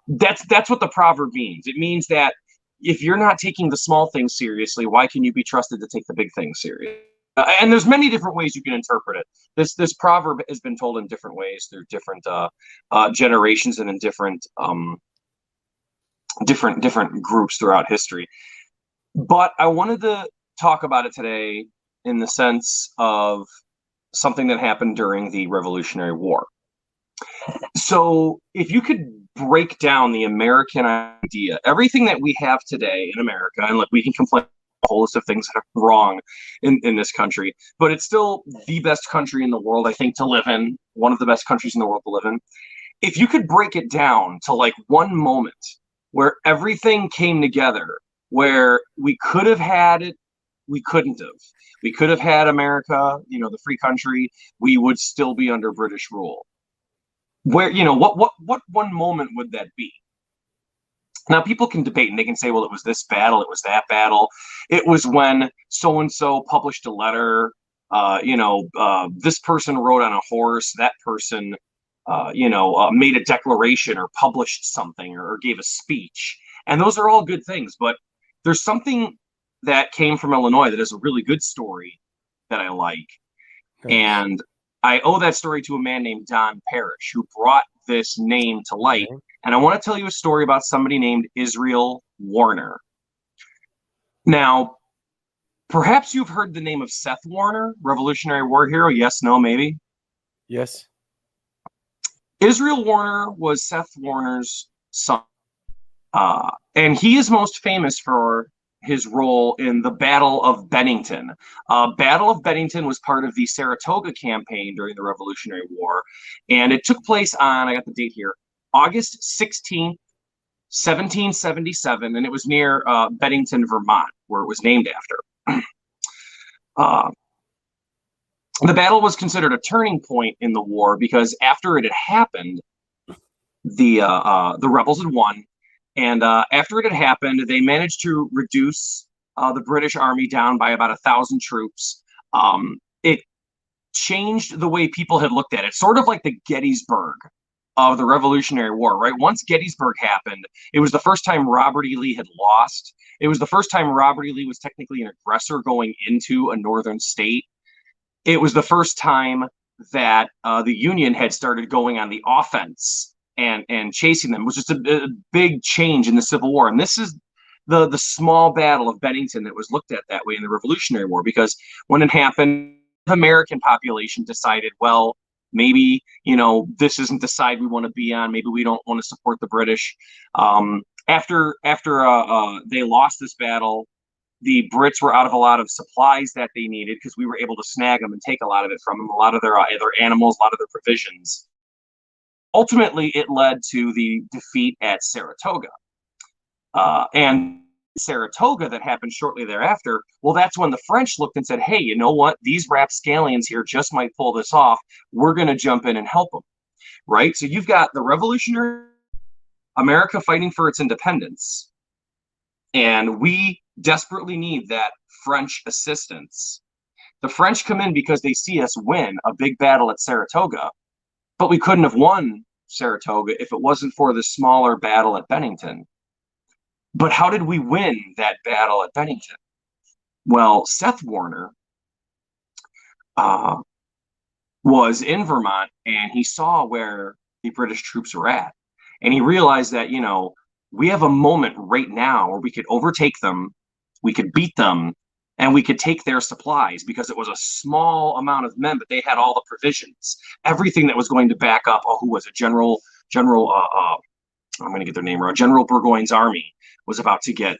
That's what the proverb means. It means that if you're not taking the small things seriously, why can you be trusted to take the big things seriously? And there's many different ways you can interpret it. This proverb has been told in different ways through different generations and in different groups throughout history. But I wanted to talk about it today in the sense of something that happened during the Revolutionary War. So if you could break down the American idea, everything that we have today in America, and like we can complain a whole list of things that are wrong in this country, but it's still the best country in the world, I think, to live in, one of the best countries in the world to live in. If you could break it down to like one moment where everything came together, where we could have had it, we couldn't have. We could have had America, the free country, we would still be under British rule. Where, what one moment would that be? Now, people can debate and they can say, well, it was this battle, it was that battle. It was when so-and-so published a letter, this person rode on a horse, that person, made a declaration or published something or gave a speech. And those are all good things. But there's something that came from Illinois that is a really good story that I like. Thanks. And I owe that story to a man named Don Parrish, who brought this name to light. Okay. And I want to tell you a story about somebody named Israel Warner. Now, perhaps you've heard the name of Seth Warner, Revolutionary War hero. Yes, no, maybe? Yes. Israel Warner was Seth Warner's son. And he is most famous for his role in the Battle of Bennington. Battle of Bennington was part of the Saratoga campaign during the Revolutionary War, and it took place on, I got the date here, August 16th, 1777, and it was near Bennington, Vermont, where it was named after. The battle was considered a turning point in the war because after it had happened, the rebels had won. And after it had happened, they managed to reduce the British Army down by about 1,000 troops. It changed the way people had looked at it, sort of like the Gettysburg of the Revolutionary War, right? Once Gettysburg happened, it was the first time Robert E. Lee had lost. It was the first time Robert E. Lee was technically an aggressor going into a northern state. It was the first time that the Union had started going on the offense and chasing them. It was just a big change in the Civil War. And this is the small battle of Bennington that was looked at that way in the Revolutionary War, because when it happened, the American population decided, well, maybe, this isn't the side we want to be on. Maybe we don't want to support the British. After they lost this battle, the Brits were out of a lot of supplies that they needed because we were able to snag them and take a lot of it from them, a lot of their animals, a lot of their provisions. Ultimately, it led to the defeat at Saratoga. And Saratoga that happened shortly thereafter, well, that's when the French looked and said, hey, you know what? These rapscallions here just might pull this off. We're going to jump in and help them, right? So you've got the Revolutionary, America fighting for its independence, and we desperately need that French assistance. The French come in because they see us win a big battle at Saratoga, but we couldn't have won Saratoga if it wasn't for the smaller battle at Bennington. But how did we win that battle at Bennington? Well, Seth Warner was in Vermont, and he saw where the British troops were at. And he realized that, you know, we have a moment right now where we could overtake them, we could beat them, and we could take their supplies, because it was a small amount of men, but they had all the provisions, everything that was going to back up. Oh, who was it? General, I'm going to get their name wrong. General Burgoyne's army was about to get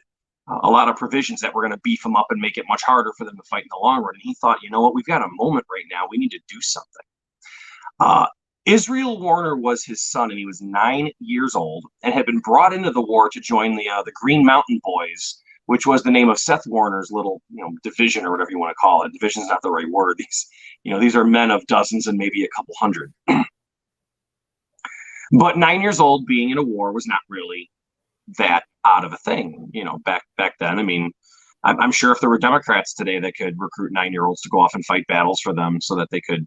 a lot of provisions that were going to beef them up and make it much harder for them to fight in the long run. And he thought, you know what, we've got a moment right now. We need to do something. Israel Warner was his son, and he was 9 years old and had been brought into the war to join the Green Mountain Boys, which was the name of Seth Warner's little, division, or whatever you want to call it. Division's not the right word. These are men of dozens and maybe a couple hundred. But 9 years old, being in a war was not really that odd of a thing, back then. I mean, I'm sure if there were Democrats today that could recruit 9-year-olds to go off and fight battles for them so that they could,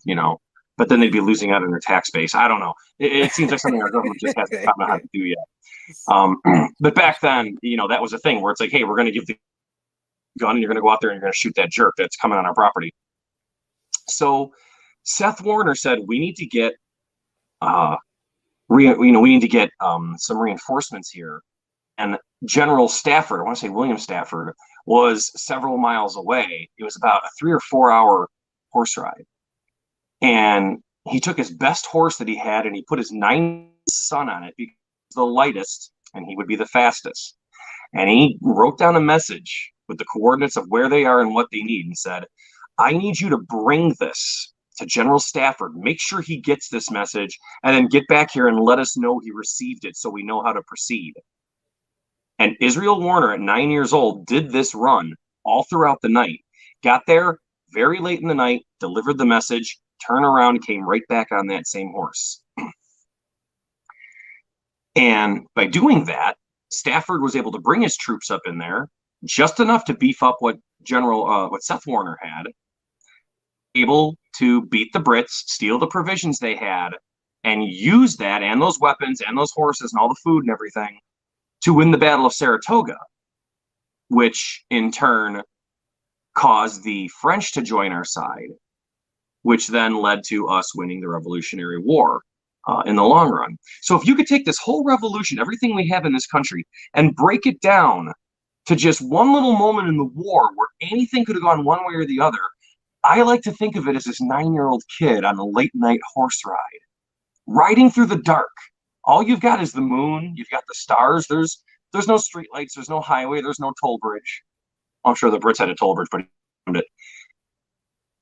but then they'd be losing out on their tax base. I don't know. It seems like something our government just hasn't found out how to do yet. But back then, that was a thing where it's like, hey, we're going to give the gun and you're going to go out there and you're going to shoot that jerk that's coming on our property. So Seth Warner said, we need to get, we need to get some reinforcements here. And General Stafford, I want to say William Stafford, was several miles away. It was about a 3 or 4 hour horse ride. And he took his best horse that he had and he put his 9th son on it because he was the lightest and he would be the fastest. And he wrote down a message with the coordinates of where they are and what they need and said, I need you to bring this to General Stafford. Make sure he gets this message and then get back here and let us know he received it so we know how to proceed. And Israel Warner at 9 years old did this run all throughout the night, got there very late in the night, delivered the message, turned around, came right back on that same horse. And by doing that, Stafford was able to bring his troops up in there just enough to beef up what Seth Warner had, able to beat the Brits, steal the provisions they had, and use that and those weapons and those horses and all the food and everything to win the Battle of Saratoga, which in turn caused the French to join our side, which then led to us winning the Revolutionary War in the long run. So if you could take this whole revolution, everything we have in this country, and break it down to just one little moment in the war where anything could have gone one way or the other, I like to think of it as this 9-year-old kid on a late night horse ride, riding through the dark. All you've got is the moon. You've got the stars. There's no street lights. There's no highway. There's no toll bridge. I'm sure the Brits had a toll bridge, but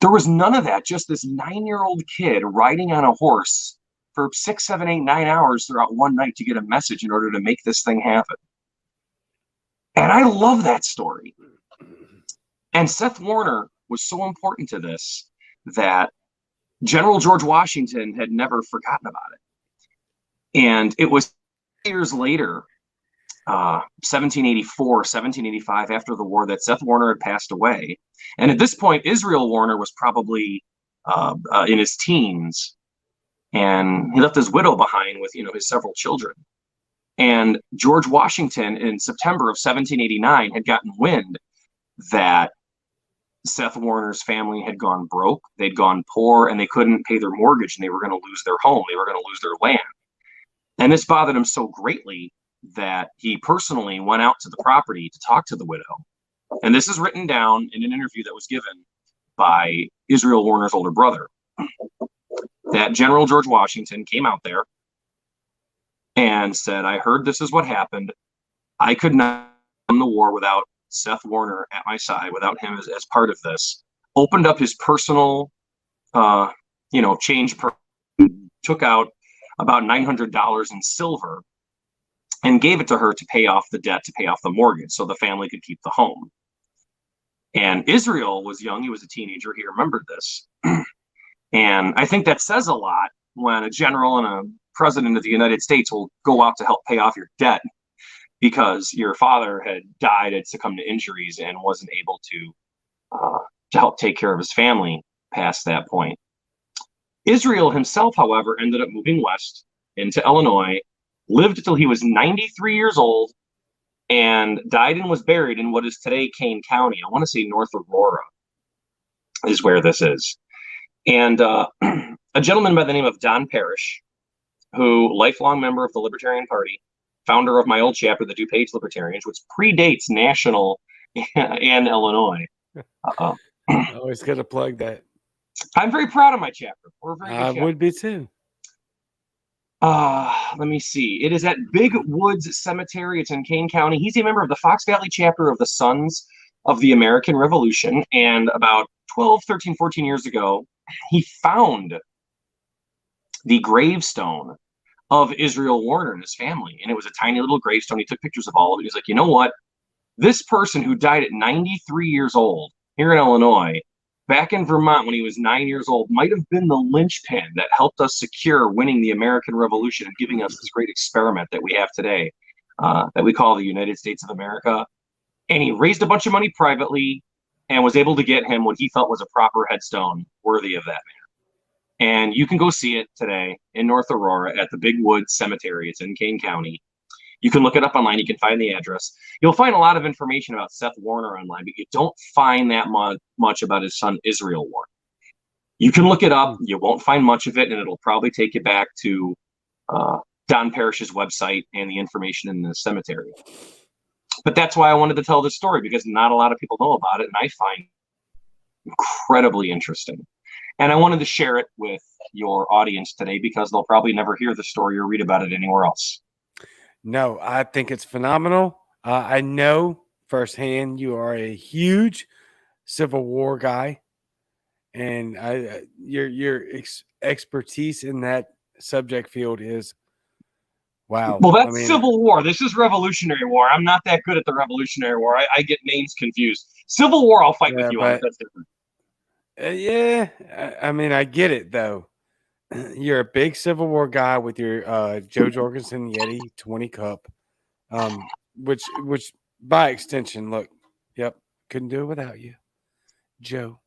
there was none of that. Just this 9-year-old kid riding on a horse for 6, 7, 8, 9 hours throughout one night to get a message in order to make this thing happen. And I love that story. And Seth Warner was so important to this that General George Washington had never forgotten about it. And it was years later, 1784, 1785, after the war, that Seth Warner had passed away. And at this point, Israel Warner was probably in his teens, and he left his widow behind with, his several children. And George Washington, in September of 1789, had gotten wind that Seth Warner's family had gone broke, they'd gone poor, and they couldn't pay their mortgage, and they were going to lose their home, they were going to lose their land. And this bothered him so greatly that he personally went out to the property to talk to the widow. And this is written down in an interview that was given by Israel Warner's older brother, that General George Washington came out there and said, I heard this is what happened. I could not win the war without Seth Warner at my side, without him as part of this. Opened up his personal, change, took out about $900 in silver and gave it to her to pay off the debt, to pay off the mortgage, so the family could keep the home. And Israel was young. He was a teenager. He remembered this. And I think that says a lot when a general and president of the United States will go out to help pay off your debt because your father had died, had succumbed to injuries, and wasn't able to help take care of his family past that point. Israel himself, however, ended up moving west into Illinois, lived until he was 93 years old, and died and was buried in what is today Kane County. I want to say North Aurora is where this is. And a gentleman by the name of Don Parrish, who, lifelong member of the Libertarian Party, founder of my old chapter, the DuPage Libertarians, which predates national and Illinois. Always got to plug that. I'm very proud of my chapter. We're very I would be too. Let me see. It is at Big Woods Cemetery. It's in Kane County. He's a member of the Fox Valley chapter of the Sons of the American Revolution. And about 12, 13, 14 years ago, he found the gravestone of Israel Warner and his family. And it was a tiny little gravestone. He took pictures of all of it. He's like, you know what? This person who died at 93 years old here in Illinois, back in Vermont when he was 9 years old, might have been the linchpin that helped us secure winning the American Revolution and giving us this great experiment that we have today, that we call the United States of America. And he raised a bunch of money privately and was able to get him what he felt was a proper headstone worthy of that man. And you can go see it today in North Aurora at the Big Woods Cemetery. It's in Kane County. You can look it up online. You can find the address. You'll find a lot of information about Seth Warner online, but you don't find that much about his son, Israel Warner. You can look it up. You won't find much of it, and it'll probably take you back to Don Parrish's website and the information in the cemetery. But that's why I wanted to tell this story, because not a lot of people know about it, and I find it incredibly interesting. And I wanted to share it with your audience today because they'll probably never hear the story or read about it anywhere else. No, I think it's phenomenal. I know firsthand you are a huge Civil War guy, and your expertise in that subject field is wow. Well, that's Civil War. This is Revolutionary War. I'm not that good at the Revolutionary War. I get names confused. Civil War, I'll fight with you on. That's different. Yeah, I mean, I get it though. You're a big Civil War guy with your Joe Jorgensen Yeti 20 cup, which by extension, look, yep, couldn't do it without you, Joe.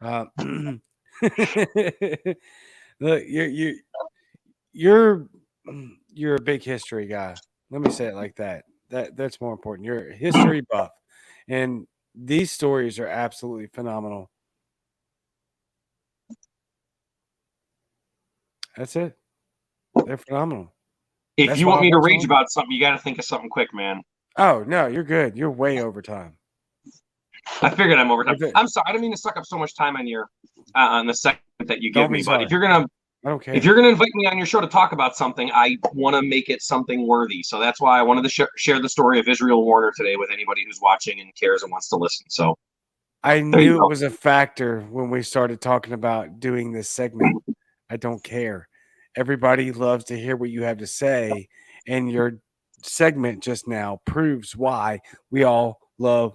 Look, you're a big history guy. Let me say it like that. That's more important. You're a history buff, and these stories are absolutely phenomenal. That's it. They're phenomenal. If you want me to rage about something, you got to think of something quick, man. Oh, no, you're good. You're way over time. I figured I'm over time. I'm sorry. I don't mean to suck up so much time on your on the segment that you give me, but if you're gonna invite me on your show to talk about something, I want to make it something worthy. So that's why I wanted to share the story of Israel Warner today with anybody who's watching and cares and wants to listen. So I knew it was a factor when we started talking about doing this segment. I don't care. Everybody loves to hear what you have to say, and your segment just now proves why we all love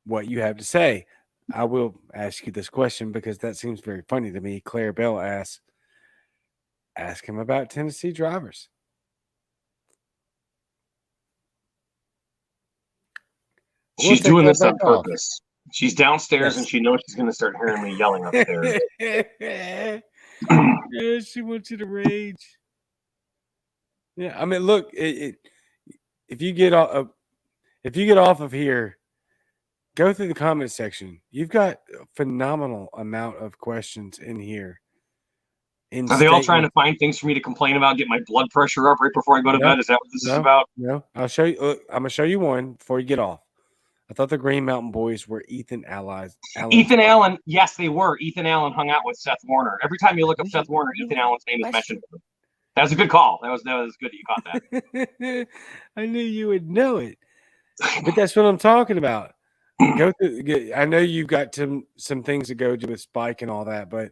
what you have to say. I will ask you this question because that seems very funny to me. Claire Bell asks, ask him about Tennessee drivers. She's doing this on purpose. She's downstairs and she knows she's going to start hearing me yelling upstairs. Yeah, she wants you to rage. Yeah, I mean, look, if you get off of here, go through the comment section. You've got a phenomenal amount of questions in here. Are they all trying to find things for me to complain about, get my blood pressure up right before I go to bed? Is that what this is about? No, I'll show you. Look, I'm gonna show you one before you get off. I thought the Green Mountain Boys were Ethan Allen's. Ethan Allen, yes, they were. Ethan Allen hung out with Seth Warner. Every time you look up Seth Warner, Ethan Allen's name is mentioned. That was a good call. That was good that you caught that. I knew you would know it, but that's what I'm talking about. Go through. I know you've got some things to go to with Spike and all that, but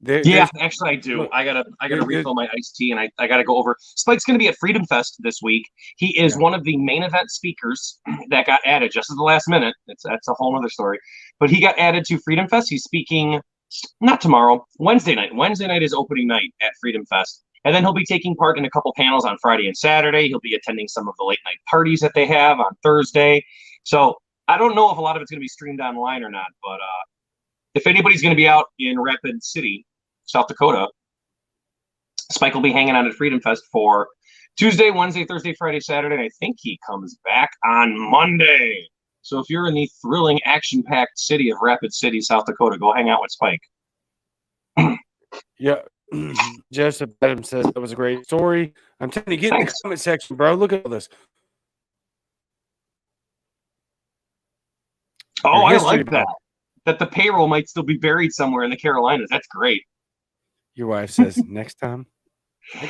actually I do. Look, I gotta refill my iced tea, and I gotta go over. Spike's gonna be at Freedom Fest this week. He is one of the main event speakers that got added just at the last minute. That's a whole other story. But he got added to Freedom Fest. He's speaking not tomorrow, Wednesday night. Wednesday night is opening night at Freedom Fest. And then he'll be taking part in a couple panels on Friday and Saturday. He'll be attending some of the late night parties that they have on Thursday. So I don't know if a lot of it's going to be streamed online or not, but if anybody's going to be out in Rapid City, South Dakota, Spike will be hanging out at Freedom Fest for Tuesday, Wednesday, Thursday, Friday, Saturday. And I think he comes back on Monday. So if you're in the thrilling, action-packed city of Rapid City, South Dakota, go hang out with Spike. Yeah. Joseph Adams says that was a great story. I'm telling you, get in the comment section, bro. Look at all this. Oh, I like that. That the payroll might still be buried somewhere in the Carolinas. That's great. Your wife says next time.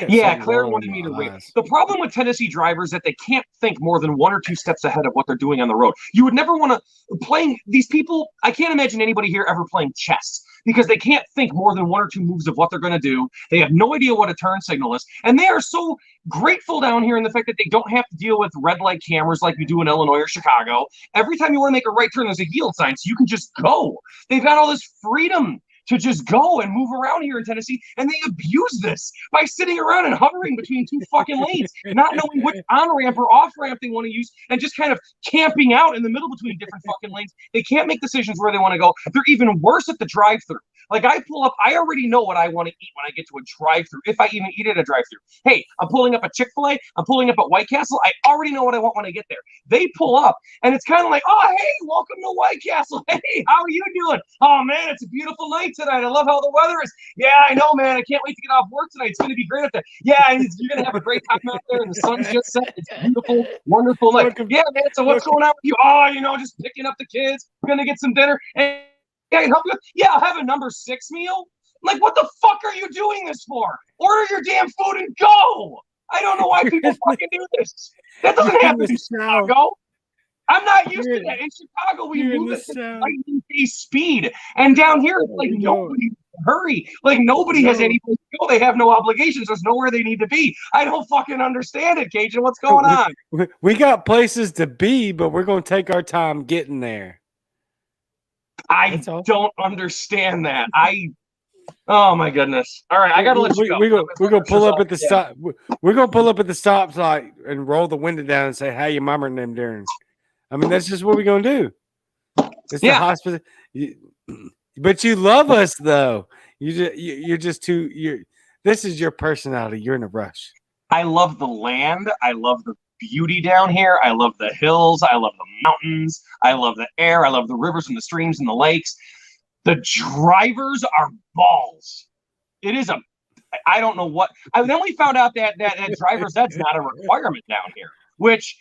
Yeah, Claire wanted me to wait. The problem with Tennessee drivers is that they can't think more than 1 or 2 steps ahead of what they're doing on the road. You would never want to playing these people. I can't imagine anybody here ever playing chess because they can't think more than 1 or 2 moves of what they're going to do. They have no idea what a turn signal is. And they are so grateful down here in the fact that they don't have to deal with red light cameras like we do in Illinois or Chicago. Every time you want to make a right turn, there's a yield sign, so you can just go. They've got all this freedom to just go and move around here in Tennessee, and they abuse this by sitting around and hovering between 2 fucking lanes, not knowing which on-ramp or off-ramp they want to use, and just kind of camping out in the middle between different fucking lanes. They can't make decisions where they want to go. They're even worse at the drive-thru. Like, I pull up, I already know what I want to eat when I get to a drive-thru, if I even eat at a drive-thru. Hey, I'm pulling up at Chick-fil-A, I'm pulling up at White Castle, I already know what I want when I get there. They pull up, and it's kind of like, oh, hey, welcome to White Castle. Hey, how are you doing? Oh, man, it's a beautiful night tonight. I love how the weather is. Yeah, I know, man. I can't wait to get off work tonight. It's going to be great up there. Yeah, you're going to have a great time out there, and the sun's just set. It's a beautiful, wonderful night. Yeah, man, so what's going on with you? Oh, just picking up the kids. We're going to get some dinner. And I can help you. Yeah, I'll have a number 6 meal. Like, what the fuck are you doing this for? Order your damn food and go. I don't know why people fucking do this. That doesn't happen in Chicago. I'm not used to that. In Chicago, we move at lightning-phase speed. And down here, it's like nobody hurry. Like, nobody has any place to go. They have no obligations. There's nowhere they need to be. I don't fucking understand it, Cajun. What's going on? We got places to be, but we're going to take our time getting there. I don't understand that. Oh my goodness! All right, I gotta let you go. We're gonna pull up at the stop. We're gonna pull up at the stop sign and roll the window down and say, "How you mama and them doing?" I mean, that's just what we're gonna do. It's the hospital. But you love us, though. You're just too. This is your personality. You're in a rush. I love the land. I love the beauty down here. I love the hills. I love the mountains. I love the air. I love the rivers and the streams and the lakes. The drivers are balls. It is I don't know what. Then we found out that driver's ed's not a requirement down here, which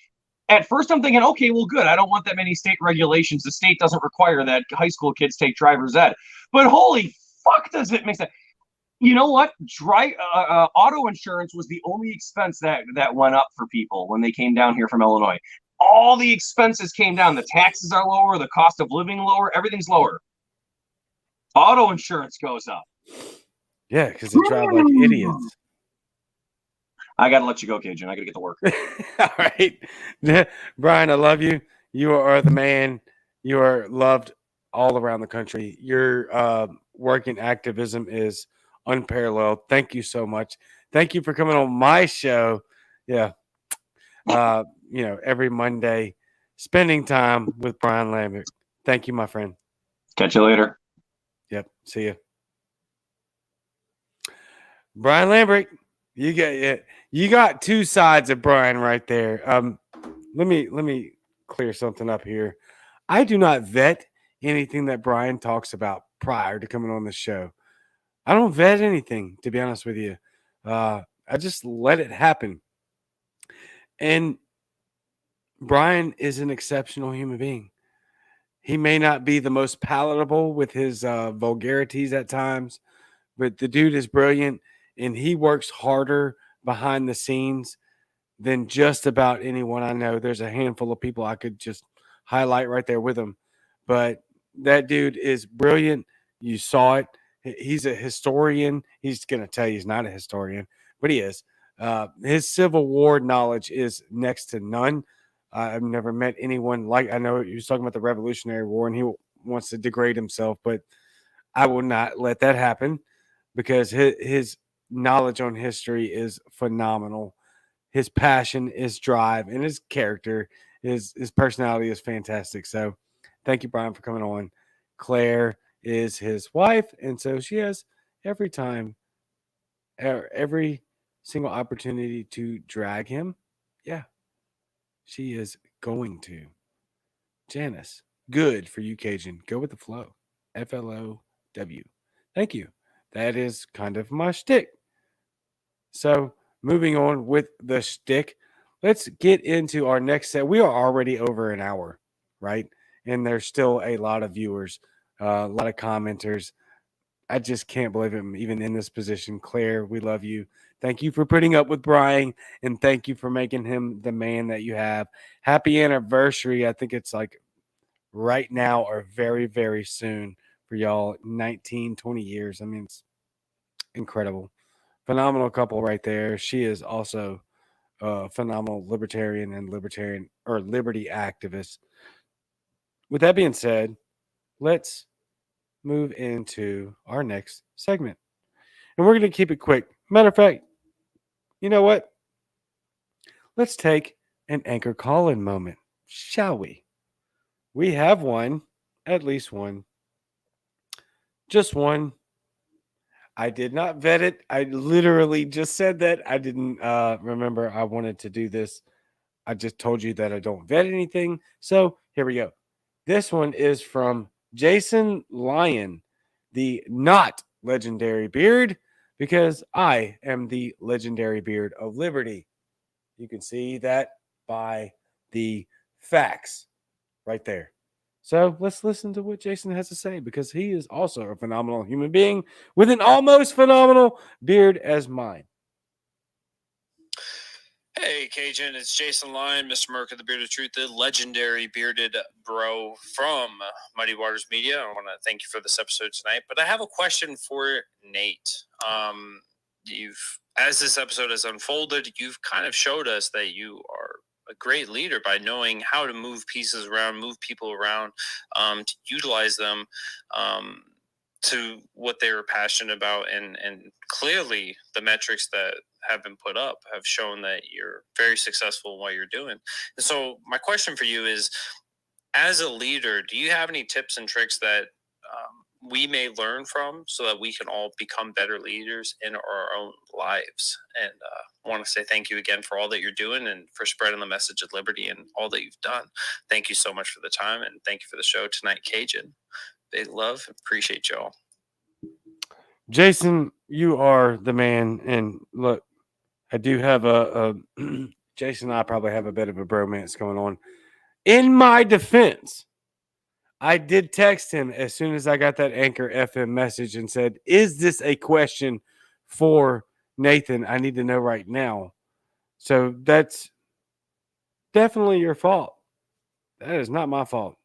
at first I'm thinking, okay, well, good. I don't want that many state regulations. The state doesn't require that high school kids take driver's ed. But holy fuck, does it make sense? You know what? Auto insurance was the only expense that went up for people when they came down here from Illinois. All the expenses came down. The taxes are lower. The cost of living lower. Everything's lower. Auto insurance goes up. Yeah, because they drive like idiots. I got to let you go, Cajun. I got to get to work. All right. Brian, I love you. You are the man. You are loved all around the country. Your work in activism is unparalleled. Thank you so much. Thank you for coming on my show. Yeah. Every Monday, spending time with Brian Lambrecht. Thank you, my friend. Catch you later. Yep. See you. Brian Lambrecht, you got two sides of Brian right there. Let me clear something up here. I do not vet anything that Brian talks about prior to coming on the show. I don't vet anything, to be honest with you. I just let it happen. And Brian is an exceptional human being. He may not be the most palatable with his vulgarities at times, but the dude is brilliant, and he works harder behind the scenes than just about anyone I know. There's a handful of people I could just highlight right there with him, but that dude is brilliant. You saw it. He's a historian. He's going to tell you he's not a historian, but he is. His Civil War knowledge is next to none. I've never met anyone like, I know he was talking about the Revolutionary War and he wants to degrade himself, but I will not let that happen because his knowledge on history is phenomenal. His passion, his drive, and his character, his personality is fantastic. So, thank you, Brian, for coming on. Claire is his wife, and so she has every time, every single opportunity to drag him. Yeah, she is going to. Janice, good for you, Cajun. Go with the flow. FLOW. Thank you. That is kind of my shtick. So, moving on with the shtick, let's get into our next set. We are already over an hour, right? And there's still a lot of viewers, a lot of commenters. I just can't believe I'm even in this position. Claire, we love you. Thank you for putting up with Brian, and thank you for making him the man that you have. Happy anniversary. I think it's like right now or very, very soon for y'all. 19, 20 years. I mean, it's incredible. Phenomenal couple right there. She is also a phenomenal libertarian and libertarian or liberty activist. With that being said, let's move into our next segment. And we're going to keep it quick. Matter of fact, you know what? Let's take an anchor call in moment, shall we? We have one, at least one, just one. I did not vet it. I literally just said that. I didn't remember I wanted to do this. I just told you that I don't vet anything. So here we go. This one is from Jason Lyon, the not legendary beard, because I am the legendary beard of liberty. You can see that by the facts right there. So let's listen to what Jason has to say because he is also a phenomenal human being with an almost phenomenal beard as mine. Hey, Cajun, it's Jason Lyon, Mr. Merc of the Bearded Truth, the legendary bearded bro from Muddy Waters Media. I want to thank you for this episode tonight, but I have a question for Nate. As this episode has unfolded, you've kind of showed us that you are a great leader by knowing how to move pieces around, move people around, to utilize them to what they were passionate about. And clearly the metrics that have been put up have shown that you're very successful in what you're doing. And so my question for you is, as a leader, do you have any tips and tricks that we may learn from so that we can all become better leaders in our own lives? And I want to say thank you again for all that you're doing and for spreading the message of liberty and all that you've done. Thank you so much for the time, and thank you for the show tonight, Cajun. Big love. Appreciate y'all. Jason, you are the man. And look, I do have a Jason and I probably have a bit of a bromance going on. In my defense, I did text him as soon as I got that Anchor FM message and said, "Is this a question for Nathan? I need to know right now." So that's definitely your fault. That is not my fault.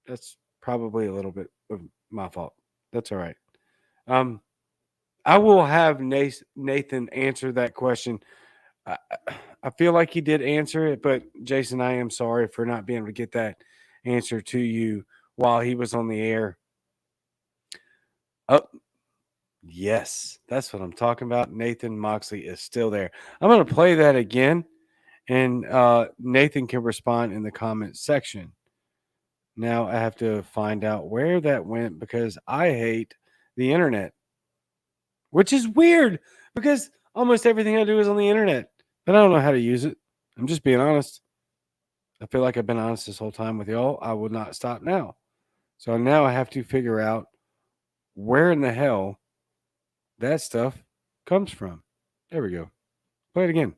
That's probably a little bit of my fault. That's all right. I will have Nathan answer that question. I feel like he did answer it, but Jason, I am sorry for not being able to get that answer to you while he was on the air. Oh, yes, that's what I'm talking about. Nathan Moxley is still there. I'm going to play that again, and Nathan can respond in the comment section. Now I have to find out where that went because I hate the internet, which is weird because almost everything I do is on the internet, but I don't know how to use it. I'm just being honest. I feel like I've been honest this whole time with y'all. I will not stop now. So now I have to figure out where in the hell that stuff comes from. There we go. Play it again.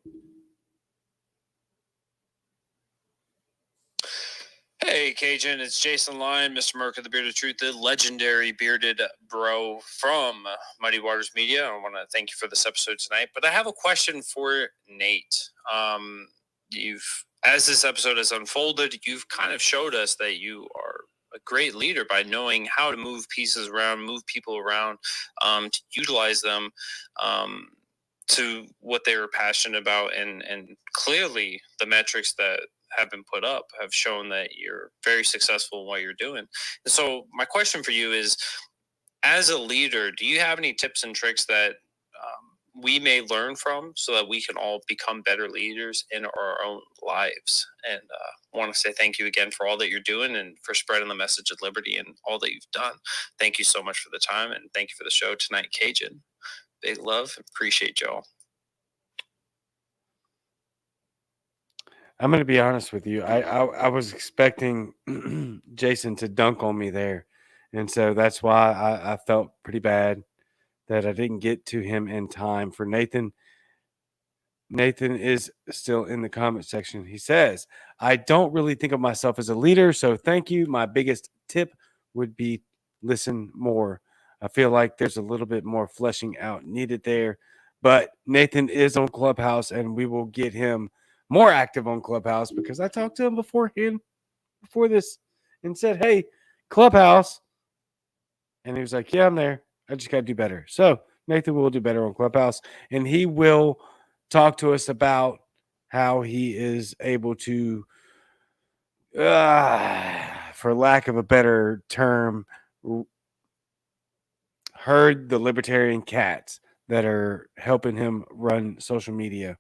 Hey, Cajun, it's Jason Lyon, Mr. Merc of the Bearded Truth, the legendary bearded bro from Muddy Waters Media. I want to thank you for this episode tonight, but I have a question for Nate. As this episode has unfolded, you've kind of showed us that you are a great leader by knowing how to move pieces around, move people around, to utilize them to what they were passionate about. And clearly the metrics that have been put up have shown that you're very successful in what you're doing. And so my question for you is, as a leader, do you have any tips and tricks that we may learn from so that we can all become better leaders in our own lives? And want to say thank you again for all that you're doing and for spreading the message of liberty and all that you've done. Thank you so much for the time, and thank you for the show tonight, Cajun. Big love. Appreciate y'all. I'm going to be honest with you. I was expecting Jason to dunk on me there. And so that's why I felt pretty bad that I didn't get to him in time. For Nathan, Nathan is still in the comment section. He says, I don't really think of myself as a leader, so thank you. My biggest tip would be listen more. I feel like there's a little bit more fleshing out needed there. But Nathan is on Clubhouse, and we will get him more active on Clubhouse because I talked to him before this and said, hey, Clubhouse. And he was like, yeah, I'm there. I just got to do better. So Nathan will do better on Clubhouse, and he will talk to us about how he is able to, for lack of a better term, herd the libertarian cats that are helping him run social media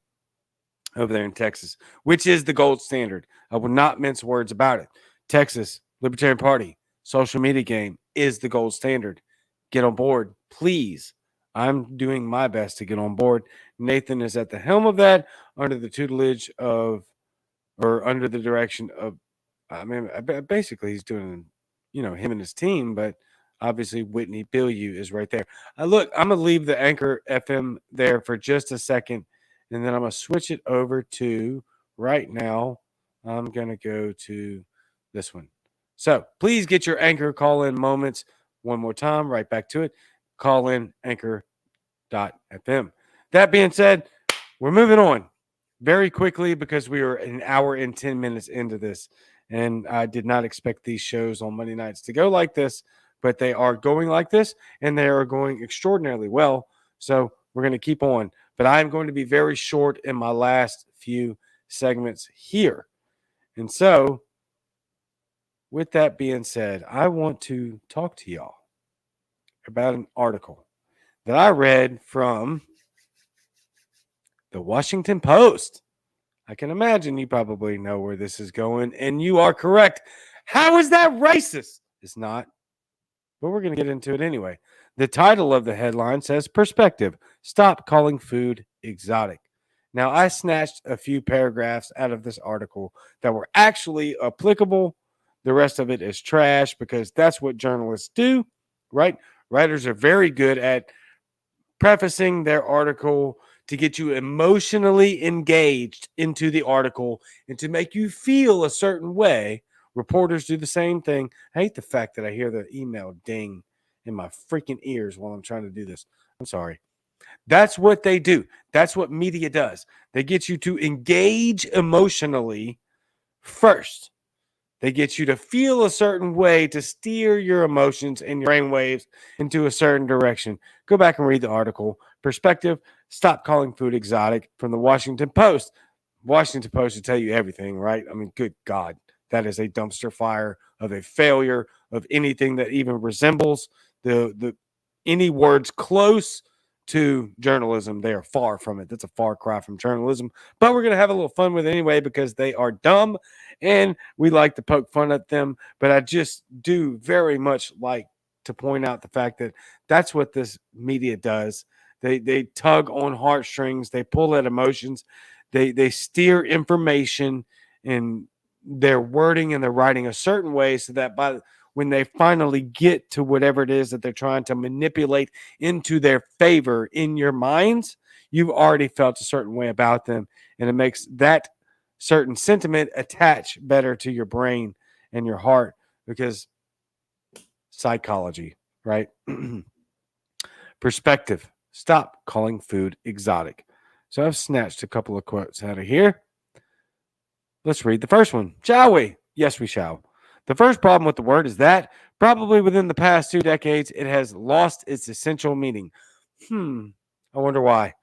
over there in Texas, which is the gold standard. I will not mince words about it. Texas Libertarian Party social media game is the gold standard. Get on board, please. I'm doing my best to get on board. Nathan is at the helm of that under the tutelage of, or under the direction of, I mean, basically he's doing, him and his team, but obviously Whitney Bilyeu is right there. Look, I'm going to leave the Anchor FM there for just a second, and then I'm going to switch it over to right now. I'm going to go to this one. So please get your Anchor call-in moments one more time, right back to it. Call in Anchor.fm. That being said, we're moving on very quickly because we are an hour and 10 minutes into this, and I did not expect these shows on Monday nights to go like this, but they are going like this, and they are going extraordinarily well. So we're going to keep on, but I'm going to be very short in my last few segments here. And so with that being said, I want to talk to y'all about an article that I read from the Washington Post. I can imagine you probably know where this is going, and you are correct. How is that racist? It's not, but we're going to get into it anyway. The title of the headline says, Perspective, Stop Calling Food Exotic. Now, I snatched a few paragraphs out of this article that were actually applicable. The rest of it is trash because that's what journalists do, right? Writers are very good at prefacing their article to get you emotionally engaged into the article and to make you feel a certain way. Reporters do the same thing. I hate the fact that I hear the email ding in my freaking ears while I'm trying to do this. I'm sorry. That's what they do. That's what media does. They get you to engage emotionally first. They get you to feel a certain way to steer your emotions and your brainwaves into a certain direction. Go back and read the article. Perspective, Stop Calling Food Exotic from the Washington Post. Washington Post will tell you everything, right? I mean, good God, that is a dumpster fire of a failure of anything that even resembles the any words close to journalism. They are far from it. That's a far cry from journalism. But we're going to have a little fun with it anyway because they are dumb and we like to poke fun at them. But I just do very much like to point out the fact that that's what this media does. They tug on heartstrings. They pull at emotions. They steer information in their wording and their writing a certain way so that when they finally get to whatever it is that they're trying to manipulate into their favor in your minds, you've already felt a certain way about them. And it makes that certain sentiment attach better to your brain and your heart because psychology, right? Perspective. Stop calling food exotic. So I've snatched a couple of quotes out of here. Let's read the first one, shall we? Yes, we shall. The first problem with the word is that probably within the past 2 decades, it has lost its essential meaning. I wonder why.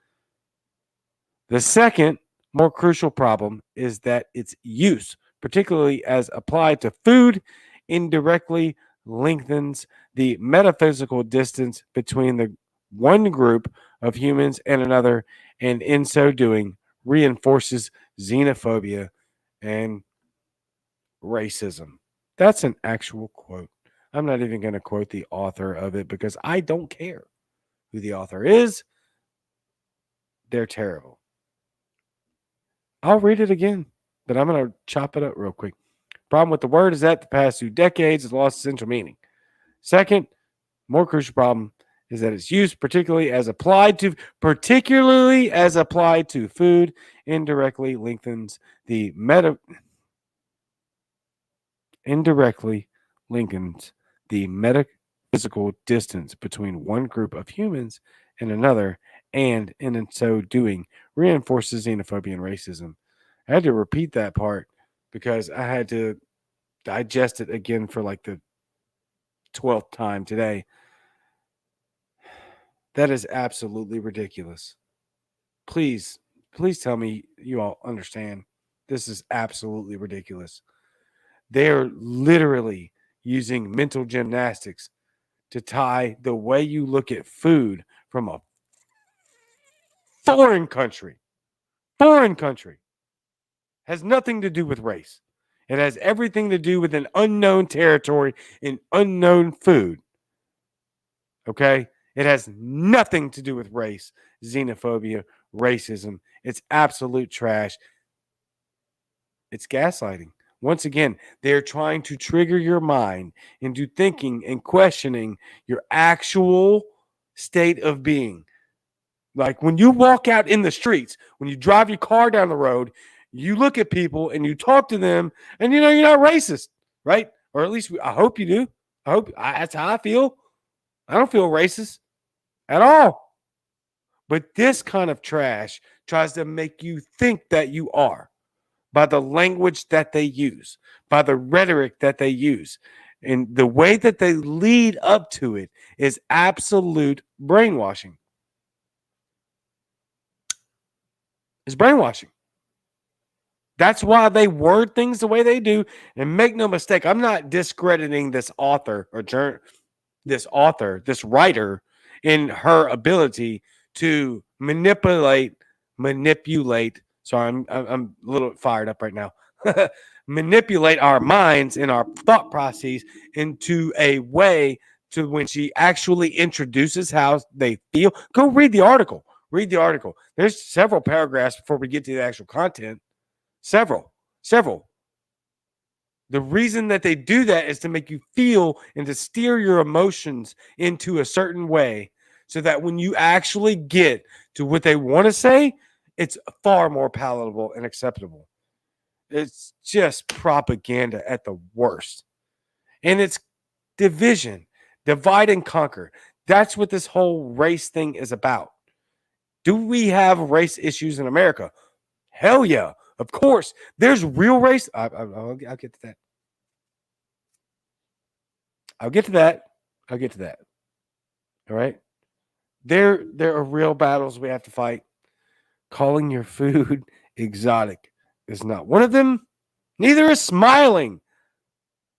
The second, more crucial problem is that its use, particularly as applied to food, indirectly lengthens the metaphysical distance between the one group of humans and another, and in so doing, reinforces xenophobia and racism. That's an actual quote. I'm not even going to quote the author of it because I don't care who the author is. They're terrible. I'll read it again, but I'm going to chop it up real quick. Problem with the word is that the past 2 decades has lost essential meaning. Second, more crucial problem is that its use, particularly as applied to food, indirectly lengthens the metaphysical distance between one group of humans and another, and in so doing, reinforces xenophobia and racism. I had to repeat that part because I had to digest it again for like the 12th time today. That is absolutely ridiculous. Please tell me you all understand. This is absolutely ridiculous. They're literally using mental gymnastics to tie the way you look at food from a foreign country. Has nothing to do with race. It has everything to do with an unknown territory and unknown food. Okay? It has nothing to do with race, xenophobia, racism. It's absolute trash. It's gaslighting. Once again, they're trying to trigger your mind into thinking and questioning your actual state of being. Like when you walk out in the streets, when you drive your car down the road, you look at people and you talk to them, and you're not racist, right? Or at least I hope you do. That's how I feel. I don't feel racist at all. But this kind of trash tries to make you think that you are by the language that they use, by the rhetoric that they use. And the way that they lead up to it is absolute brainwashing. It's brainwashing. That's why they word things the way they do. And make no mistake, I'm not discrediting this author or this writer in her ability to manipulate. Sorry, I'm a little fired up right now. Manipulate our minds and our thought processes into a way to when she actually introduces how they feel. Go read the article. There's several paragraphs before we get to the actual content. Several. The reason that they do that is to make you feel and to steer your emotions into a certain way so that when you actually get to what they want to say, it's far more palatable and acceptable. It's just propaganda at the worst. And it's division, divide and conquer. That's what this whole race thing is about. Do we have race issues in America? Hell yeah. Of course. There's real race. I'll get to that. I'll get to that. All right. There are real battles we have to fight. Calling your food exotic is not one of them. Neither is smiling.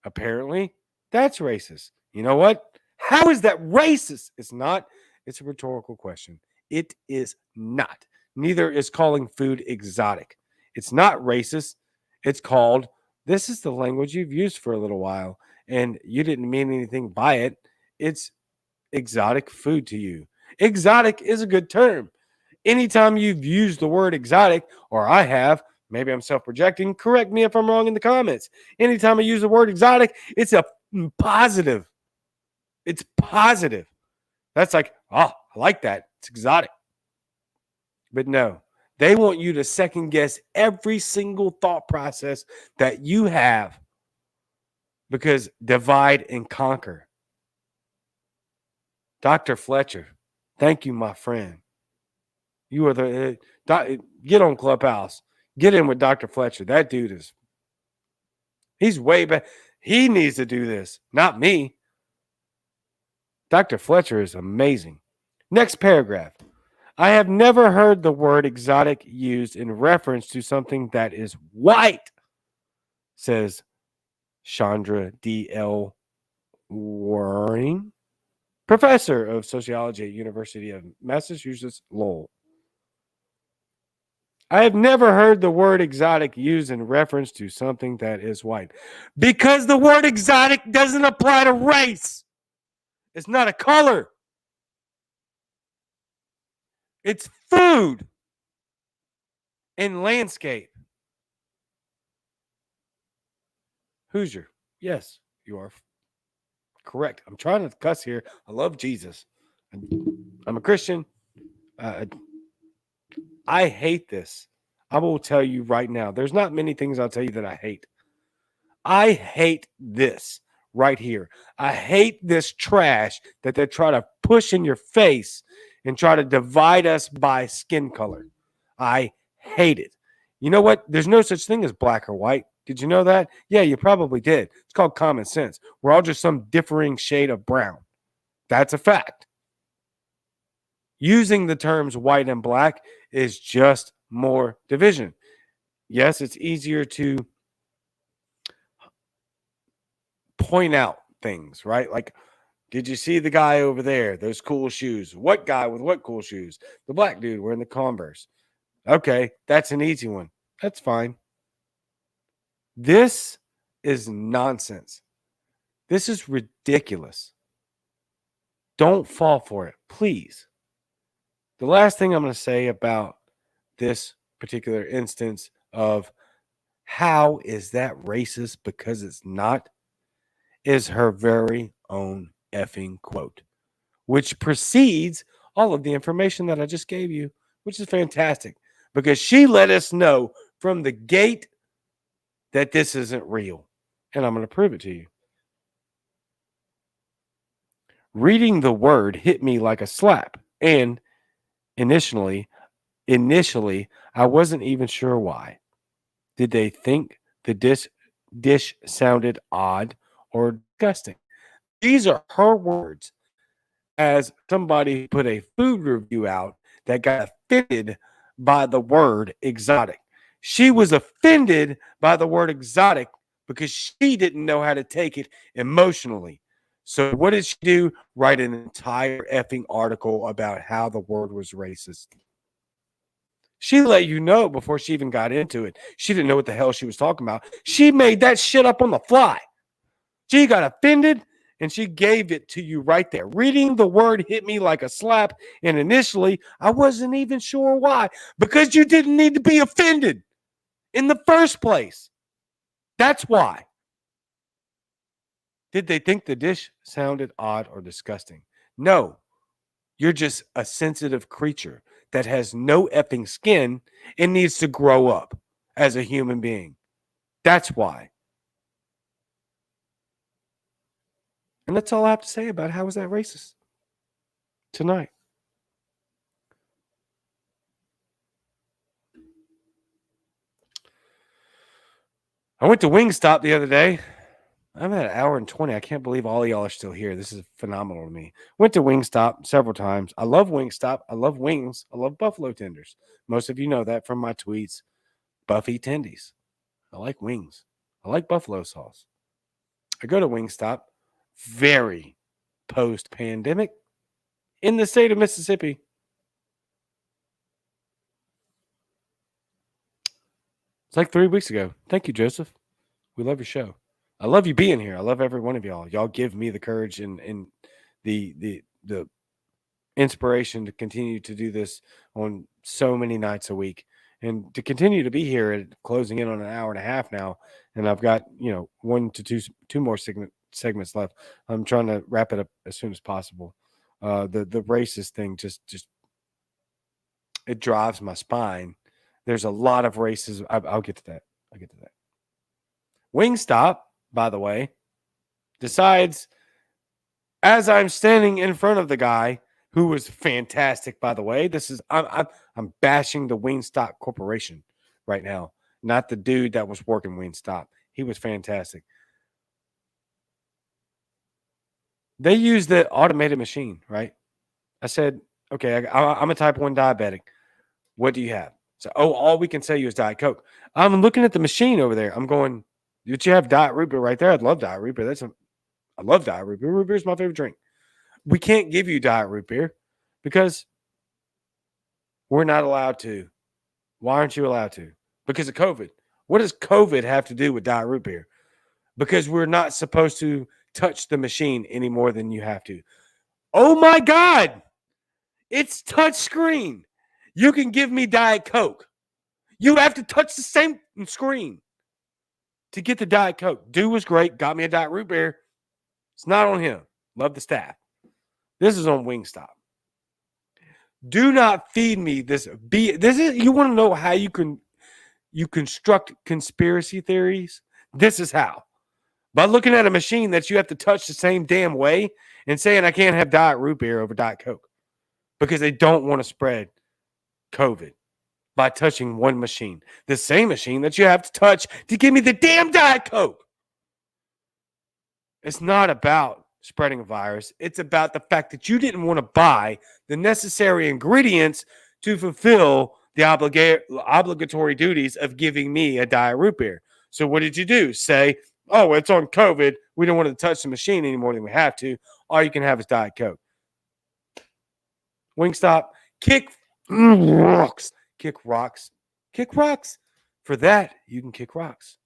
Apparently, that's racist. You know what? How is that racist? It's not. It's a rhetorical question. It is not. Neither is calling food exotic. It's not racist. It's called, this is the language you've used for a little while, and you didn't mean anything by it. It's exotic food to you. Exotic is a good term. Anytime you've used the word exotic, or I have, maybe I'm self-projecting, correct me if I'm wrong in the comments. Anytime I use the word exotic, it's a positive. It's positive. That's like, I like that. It's exotic. But no, they want you to second guess every single thought process that you have because divide and conquer. Dr. Fletcher, thank you, my friend. You are the get on Clubhouse. Get in with Dr. Fletcher. That dude he's way back. He needs to do this, not me. Dr. Fletcher is amazing. Next paragraph. I have never heard the word exotic used in reference to something that is white, says Chandra DL Waring, professor of sociology at University of Massachusetts, Lowell. I have never heard the word exotic used in reference to something that is white. Because the word exotic doesn't apply to race. It's not a color. It's food and landscape. Hoosier. Yes, you are correct. I'm trying to cuss here. I love Jesus. I'm a Christian. I hate this. I will tell you right now. There's not many things I'll tell you that I hate. I hate this right here. I hate this trash that they try to push in your face and try to divide us by skin color. I hate it. You know what? There's no such thing as black or white. Did you know that? Yeah, you probably did. It's called common sense. We're all just some differing shade of brown. That's a fact. Using the terms white and black is just more division. Yes, it's easier to point out things, right? Like, did you see the guy over there? Those cool shoes. What guy with what cool shoes? The black dude wearing the Converse. Okay, that's an easy one. That's fine. This is nonsense. This is ridiculous. Don't fall for it, please. The last thing I'm going to say about this particular instance of how is that racist because it's not is her very own effing quote, which precedes all of the information that I just gave you, which is fantastic because she let us know from the gate that this isn't real. And I'm going to prove it to you. Reading the word hit me like a slap. And initially, I wasn't even sure why. Did they think the dish sounded odd or disgusting? These are her words as somebody who put a food review out that got offended by the word exotic. She was offended by the word exotic because she didn't know how to take it emotionally. So what did she do? Write an entire effing article about how the word was racist. She let you know before she even got into it. She didn't know what the hell she was talking about. She made that shit up on the fly. She got offended and she gave it to you right there. Reading the word hit me like a slap. And initially, I wasn't even sure why. Because you didn't need to be offended in the first place. That's why. Did they think the dish sounded odd or disgusting? No. You're just a sensitive creature that has no effing skin and needs to grow up as a human being. That's why. And that's all I have to say about how is that racist tonight. I went to Wingstop the other day. I'm at 1:20. I can't believe all of y'all are still here. This is phenomenal to me. Went to Wingstop several times. I love Wingstop. I love wings. I love buffalo tenders. Most of you know that from my tweets. Buffy tendies. I like wings. I like buffalo sauce. I go to Wingstop. Very post-pandemic in the state of Mississippi. It's like 3 weeks ago. Thank you, Joseph. We love your show. I love you being here. I love every one of y'all. Y'all give me the courage and the inspiration to continue to do this on so many nights a week and to continue to be here at closing in on an hour and a half now. And I've got, 1 to 2 more segments left. I'm trying to wrap it up as soon as possible. The racist thing just it drives my spine. There's a lot of racism. I'll get to that. Wingstop, by the way, decides as I'm standing in front of the guy who was fantastic, by the way. I'm bashing the Wingstop Corporation right now, not the dude that was working Wingstop. He was fantastic. They use the automated machine, right? I said, okay, I'm a type 1 diabetic. What do you have? So, all we can sell you is Diet Coke. I'm looking at the machine over there. I'm going, did you have Diet Reaper right there? I'd love Diet Reaper. I love diet root beer. Root beer is my favorite drink. We can't give you diet root beer because we're not allowed to. Why aren't you allowed to? Because of COVID. What does COVID have to do with diet root beer? Because we're not supposed to touch the machine any more than you have to. Oh my God. It's touch screen. You can give me Diet Coke. You have to touch the same screen to get the Diet Coke. Dude was great. Got me a diet root beer. It's not on him. Love the staff. This is on Wingstop. Do not feed me this. You want to know how you construct conspiracy theories? This is how. By looking at a machine that you have to touch the same damn way and saying I can't have diet root beer over Diet Coke because they don't want to spread COVID by touching one machine. The same machine that you have to touch to give me the damn Diet Coke. It's not about spreading a virus. It's about the fact that you didn't want to buy the necessary ingredients to fulfill the obligatory duties of giving me a diet root beer. So what did you do? Say, oh, it's on COVID. We don't want to touch the machine any more than we have to. All you can have is Diet Coke. Wingstop, kick rocks. Kick rocks. Kick rocks. For that, you can kick rocks.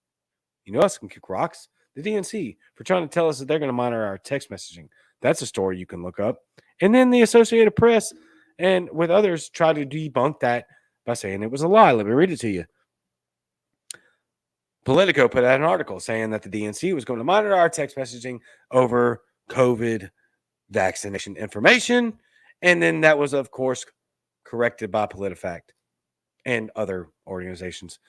You know us can kick rocks. The DNC for trying to tell us that they're going to monitor our text messaging. That's a story you can look up. And then the Associated Press and with others try to debunk that by saying it was a lie. Let me read it to you. Politico put out an article saying that the DNC was going to monitor our text messaging over COVID vaccination information. And then that was, of course, corrected by PolitiFact and other organizations.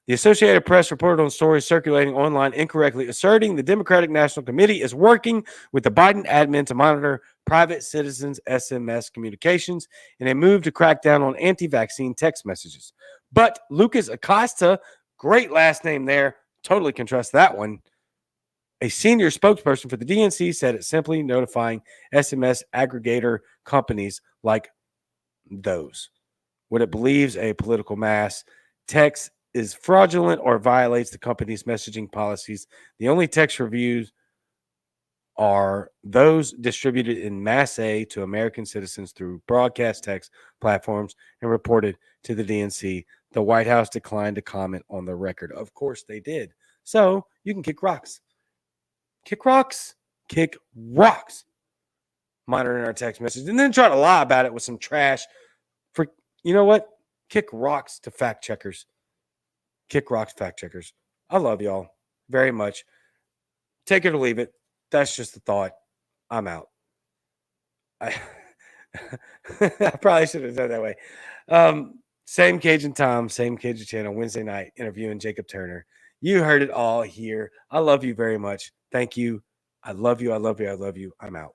The Associated Press reported on stories circulating online incorrectly, asserting the Democratic National Committee is working with the Biden admin to monitor private citizens' SMS communications in a move to crack down on anti-vaccine text messages. But Lucas Acosta, great last name there, totally can trust that one. A senior spokesperson for the DNC said it's simply notifying SMS aggregator companies like those. When it believes a political mass text is fraudulent or violates the company's messaging policies, the only text reviews are those distributed in mass A to American citizens through broadcast text platforms and reported to the DNC. The White House declined to comment on the record. Of course they did. So you can kick rocks. Kick rocks. Kick rocks. Monitoring our text message and then try to lie about it with some trash. For you know what? Kick rocks to fact checkers. Kick rocks, fact checkers. I love y'all very much. Take it or leave it. That's just the thought. I'm out. I probably should have done it that way. Same Cajun time, same Cajun channel, Wednesday night, interviewing Jacob Turner. You heard it all here. I love you very much. Thank you. I love you. I love you. I love you. I'm out.